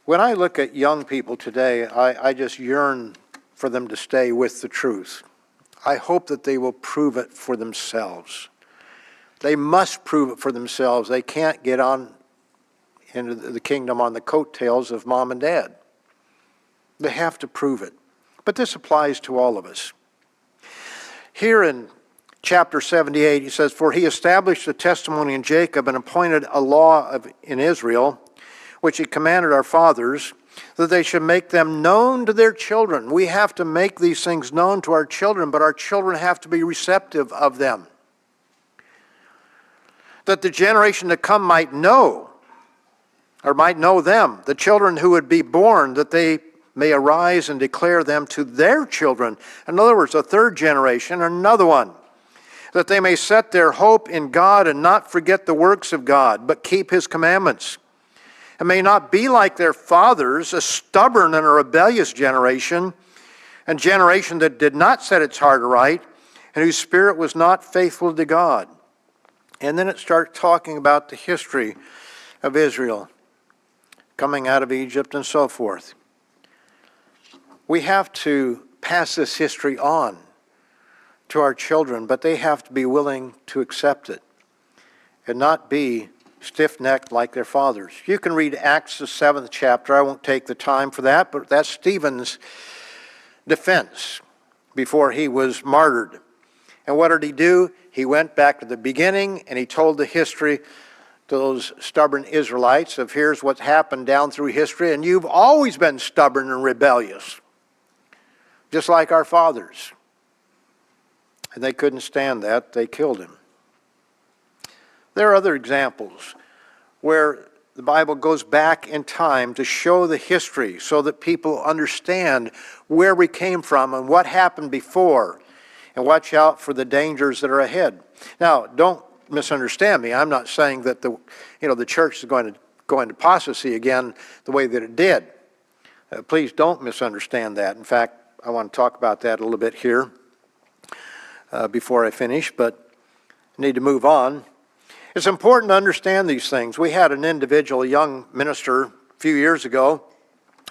When I look at young people today, I just yearn for them to stay with the truth. I hope that they will prove it for themselves. They must prove it for themselves. They can't get on into the kingdom on the coattails of mom and dad. They have to prove it. But this applies to all of us. Here in chapter 78, he says, for he established a testimony in Jacob and appointed a law in Israel, which he commanded our fathers, that they should make them known to their children. We have to make these things known to our children, but our children have to be receptive of them. That the generation to come might know, or might know them, the children who would be born, that they may arise and declare them to their children. In other words, a third generation, another one. That they may set their hope in God and not forget the works of God, but keep his commandments. And may not be like their fathers, a stubborn and a rebellious generation, a generation that did not set its heart aright, and whose spirit was not faithful to God. And then it starts talking about the history of Israel, coming out of Egypt and so forth. We have to pass this history on to our children, but they have to be willing to accept it and not be stiff-necked like their fathers. You can read Acts, the 7th chapter. I won't take the time for that, but that's Stephen's defense before he was martyred. And what did he do? He went back to the beginning and he told the history to those stubborn Israelites of here's what's happened down through history, and you've always been stubborn and rebellious, just like our fathers. And they couldn't stand that. They killed him. There are other examples where the Bible goes back in time to show the history so that people understand where we came from and what happened before, and watch out for the dangers that are ahead. Now, don't misunderstand me. I'm not saying that the church is going to go into apostasy again the way that it did. Please don't misunderstand that. In fact, I want to talk about that a little bit here before I finish, but I need to move on. It's important to understand these things. We had an individual, a young minister, a few years ago,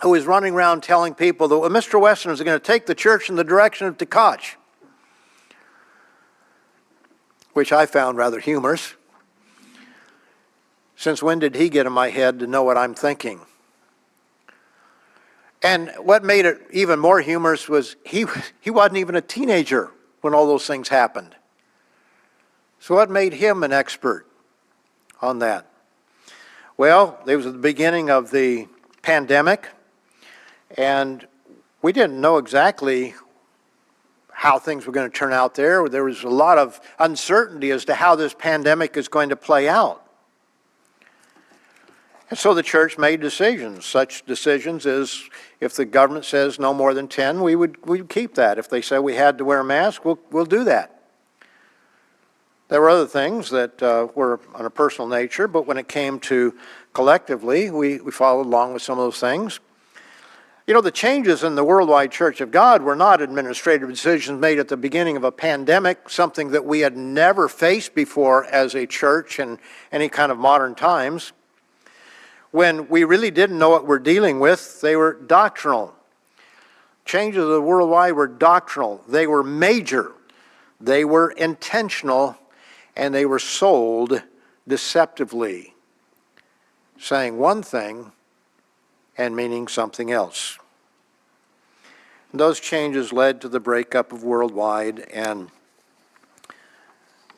who was running around telling people that Mr. Weston is going to take the church in the direction of Tekach, which I found rather humorous. Since when did he get in my head to know what I'm thinking? And what made it even more humorous was he wasn't even a teenager when all those things happened. So what made him an expert on that? Well, it was at the beginning of the pandemic, and we didn't know exactly how things were going to turn out there. There was a lot of uncertainty as to how this pandemic is going to play out. And so the church made decisions. Such decisions as if the government says no more than 10, we'd keep that. If they say we had to wear a mask, we'll do that. There were other things that were on a personal nature, but when it came to collectively, we followed along with some of those things. You know, the changes in the worldwide Church of God were not administrative decisions made at the beginning of a pandemic, something that we had never faced before as a church in any kind of modern times. When we really didn't know what we're dealing with, they were doctrinal. Changes of the worldwide were doctrinal. They were major. They were intentional, and they were sold deceptively, saying one thing and meaning something else. And those changes led to the breakup of worldwide, and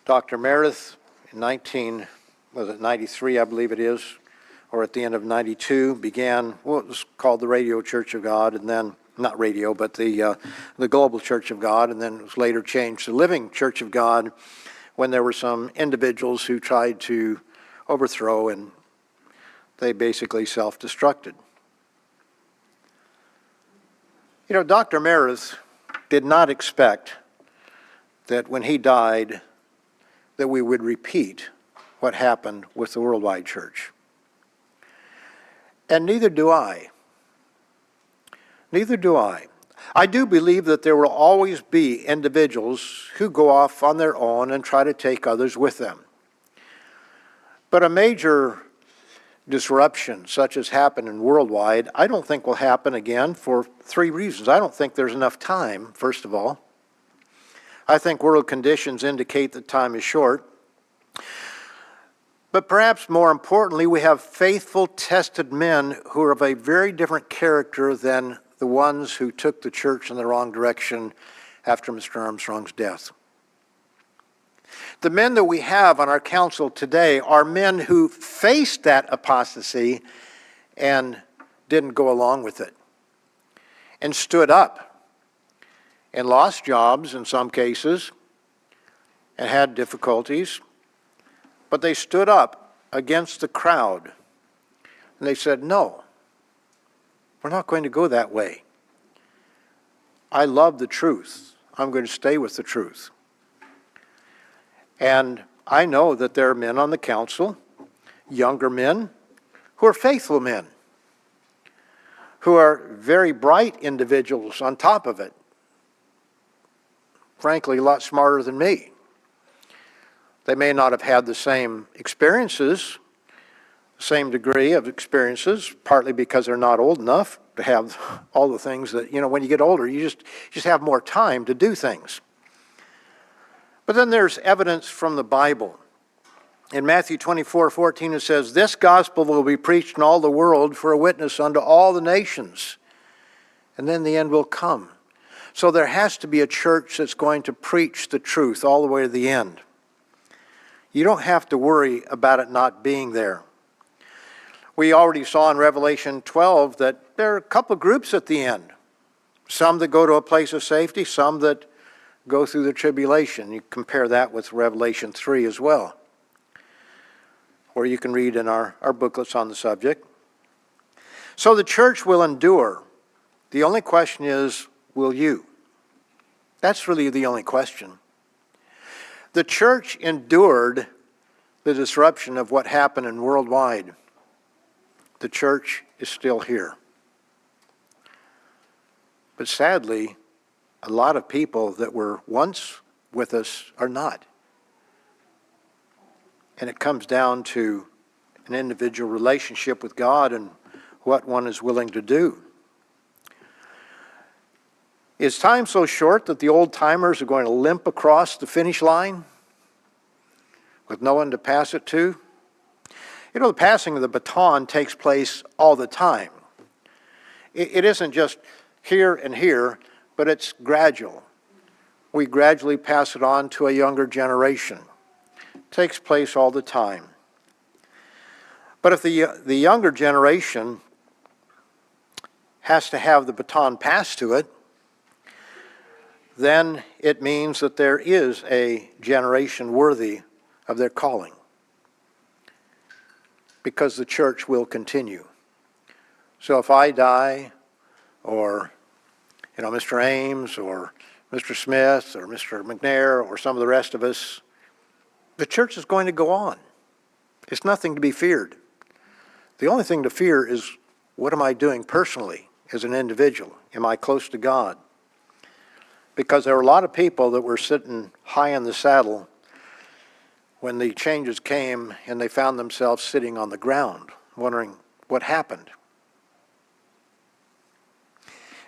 Dr. Meredith in 93, I believe it is, or at the end of 92, began what was called the Radio Church of God, and then, not radio, but the Global Church of God, and then it was later changed to Living Church of God when there were some individuals who tried to overthrow, and they basically self-destructed. You know, Dr. Meredith did not expect that when he died that we would repeat what happened with the worldwide church. And neither do I. Neither do I. I do believe that there will always be individuals who go off on their own and try to take others with them. But a major disruption such as happened in worldwide, I don't think will happen again for three reasons. I don't think there's enough time, first of all. I think world conditions indicate that time is short. But perhaps more importantly, we have faithful, tested men who are of a very different character than the ones who took the church in the wrong direction after Mr. Armstrong's death. The men that we have on our council today are men who faced that apostasy and didn't go along with it, and stood up and lost jobs in some cases and had difficulties, but they stood up against the crowd and they said, no, we're not going to go that way. I love the truth. I'm going to stay with the truth. And I know that there are men on the council, younger men, who are faithful men, who are very bright individuals on top of it. Frankly, a lot smarter than me. They may not have had the same experiences, the same degree of experiences, partly because they're not old enough to have all the things that, when you get older, you just have more time to do things. But then there's evidence from the Bible. In Matthew 24:14, it says, "This gospel will be preached in all the world for a witness unto all the nations, and then the end will come." So there has to be a church that's going to preach the truth all the way to the end. You don't have to worry about it not being there. We already saw in Revelation 12 that there are a couple of groups at the end. Some that go to a place of safety, some that go through the tribulation. You compare that with Revelation 3 as well, or you can read in our booklets on the subject. So the church will endure. The only question is, will you? That's really the only question. The church endured the disruption of what happened in worldwide. The church is still here. But sadly, a lot of people that were once with us are not. And it comes down to an individual relationship with God and what one is willing to do. Is time so short that the old-timers are going to limp across the finish line with no one to pass it to? The passing of the baton takes place all the time. It isn't just here and here, but it's gradual. We gradually pass it on to a younger generation. It takes place all the time. But if the younger generation has to have the baton passed to it, then it means that there is a generation worthy of their calling, because the church will continue. So if I die, or Mr. Ames, or Mr. Smith, or Mr. McNair, or some of the rest of us, the church is going to go on. It's nothing to be feared. The only thing to fear is, what am I doing personally as an individual? Am I close to God? Because there were a lot of people that were sitting high in the saddle when the changes came, and they found themselves sitting on the ground, wondering what happened.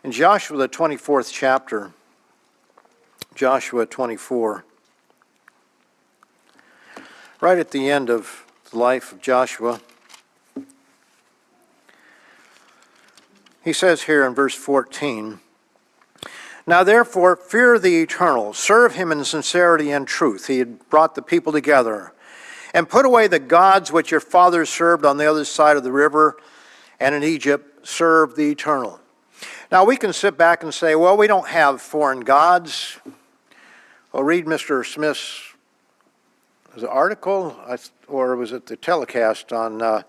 In Joshua, the 24th chapter, Joshua 24, right at the end of the life of Joshua, he says here in verse 14, Now therefore, fear the eternal, serve him in sincerity and truth. He had brought the people together. And put away the gods which your fathers served on the other side of the river, and in Egypt serve the eternal. Now we can sit back and say, well, we don't have foreign gods. Well, read Mr. Smith's article, or was it the telecast on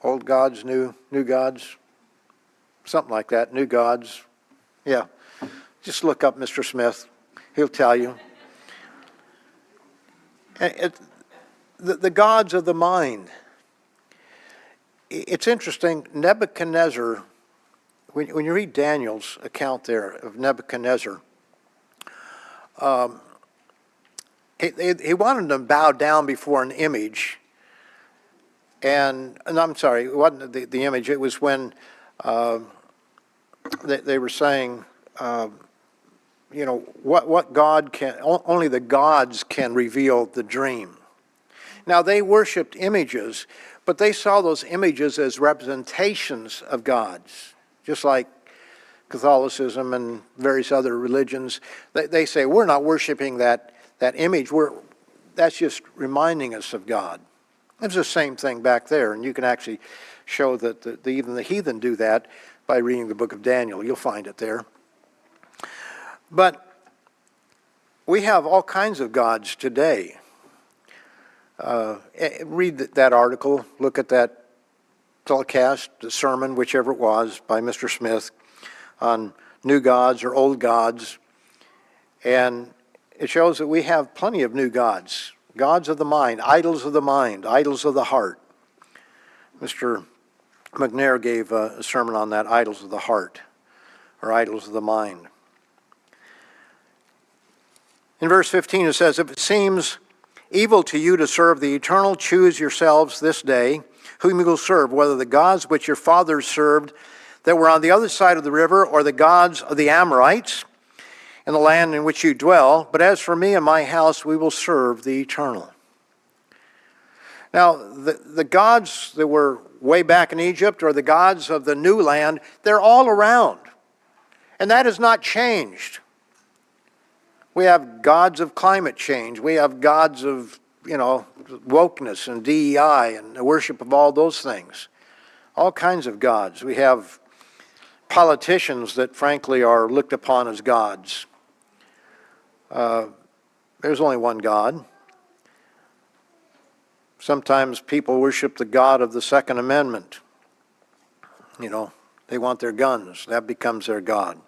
old gods, new gods? Something like that, new gods. Yeah, just look up Mr. Smith. He'll tell you. The gods of the mind. It's interesting, Nebuchadnezzar, when you read Daniel's account there of Nebuchadnezzar, he wanted to bow down before an image. And I'm sorry, it wasn't the image, it was when they were saying, what God can, only the gods can reveal the dream. Now they worshipped images, but they saw those images as representations of gods, just like Catholicism and various other religions. They say, we're not worshiping that image, that's just reminding us of God. It's the same thing back there, and you can actually show that even the heathen do that by reading the book of Daniel. You'll find it there. But we have all kinds of gods today. Read that article, look at that telecast, the sermon, whichever it was, by Mr. Smith on new gods or old gods. And it shows that we have plenty of new gods. Gods of the mind, idols of the heart. Mr. McNair gave a sermon on that, idols of the heart, or idols of the mind. In verse 15 it says, if it seems evil to you to serve the eternal, choose yourselves this day whom you will serve, whether the gods which your fathers served that were on the other side of the river, or the gods of the Amorites, in the land in which you dwell. But as for me and my house, we will serve the eternal. Now, the gods that were way back in Egypt, or the gods of the new land, they're all around. And that has not changed. We have gods of climate change. We have gods of, wokeness and DEI and the worship of all those things. All kinds of gods. We have politicians that, frankly, are looked upon as gods. There's only one God. Sometimes people worship the God of the Second Amendment. They want their guns. That becomes their God.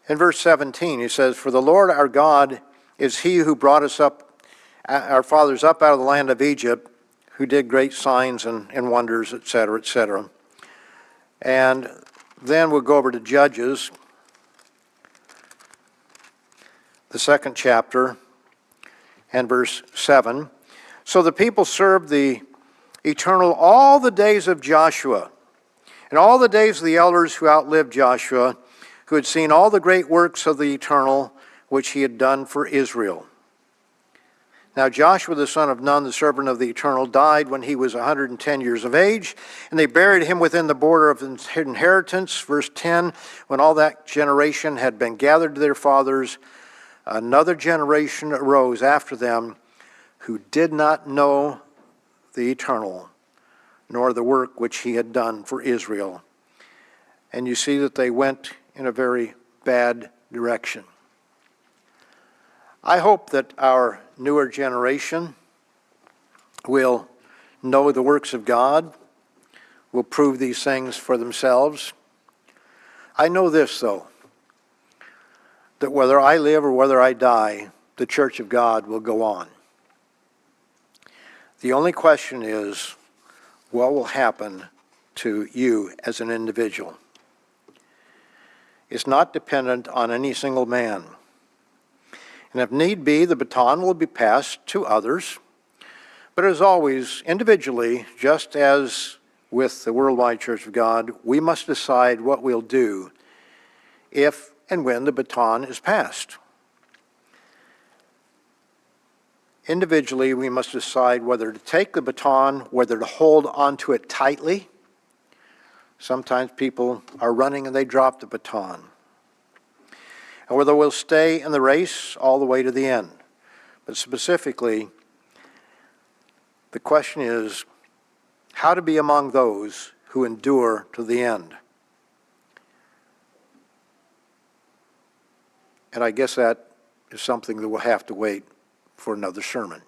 In verse 17, he says, for the Lord our God is he who brought us up, our fathers up out of the land of Egypt, who did great signs and wonders, etc., etc. And then we'll go over to Judges, the 2nd chapter, and verse 7. So the people served the eternal all the days of Joshua, and all the days of the elders who outlived Joshua, who had seen all the great works of the eternal, which he had done for Israel. Now Joshua the son of Nun, the servant of the eternal, died when he was 110 years of age, and they buried him within the border of inheritance. Verse 10, when all that generation had been gathered to their fathers, another generation arose after them who did not know the eternal, nor the work which he had done for Israel. And you see that they went in a very bad direction. I hope that our newer generation will know the works of God, will prove these things for themselves. I know this, though, that whether I live or whether I die, the church of God will go on. The only question is, what will happen to you as an individual? It's not dependent on any single man. And if need be, the baton will be passed to others. But as always, individually, just as with the Worldwide Church of God, we must decide what we'll do if and when the baton is passed. Individually, we must decide whether to take the baton, whether to hold onto it tightly, Sometimes people are running and they drop the baton. And whether we'll stay in the race all the way to the end. But specifically, the question is how to be among those who endure to the end. And I guess that is something that will have to wait for another sermon.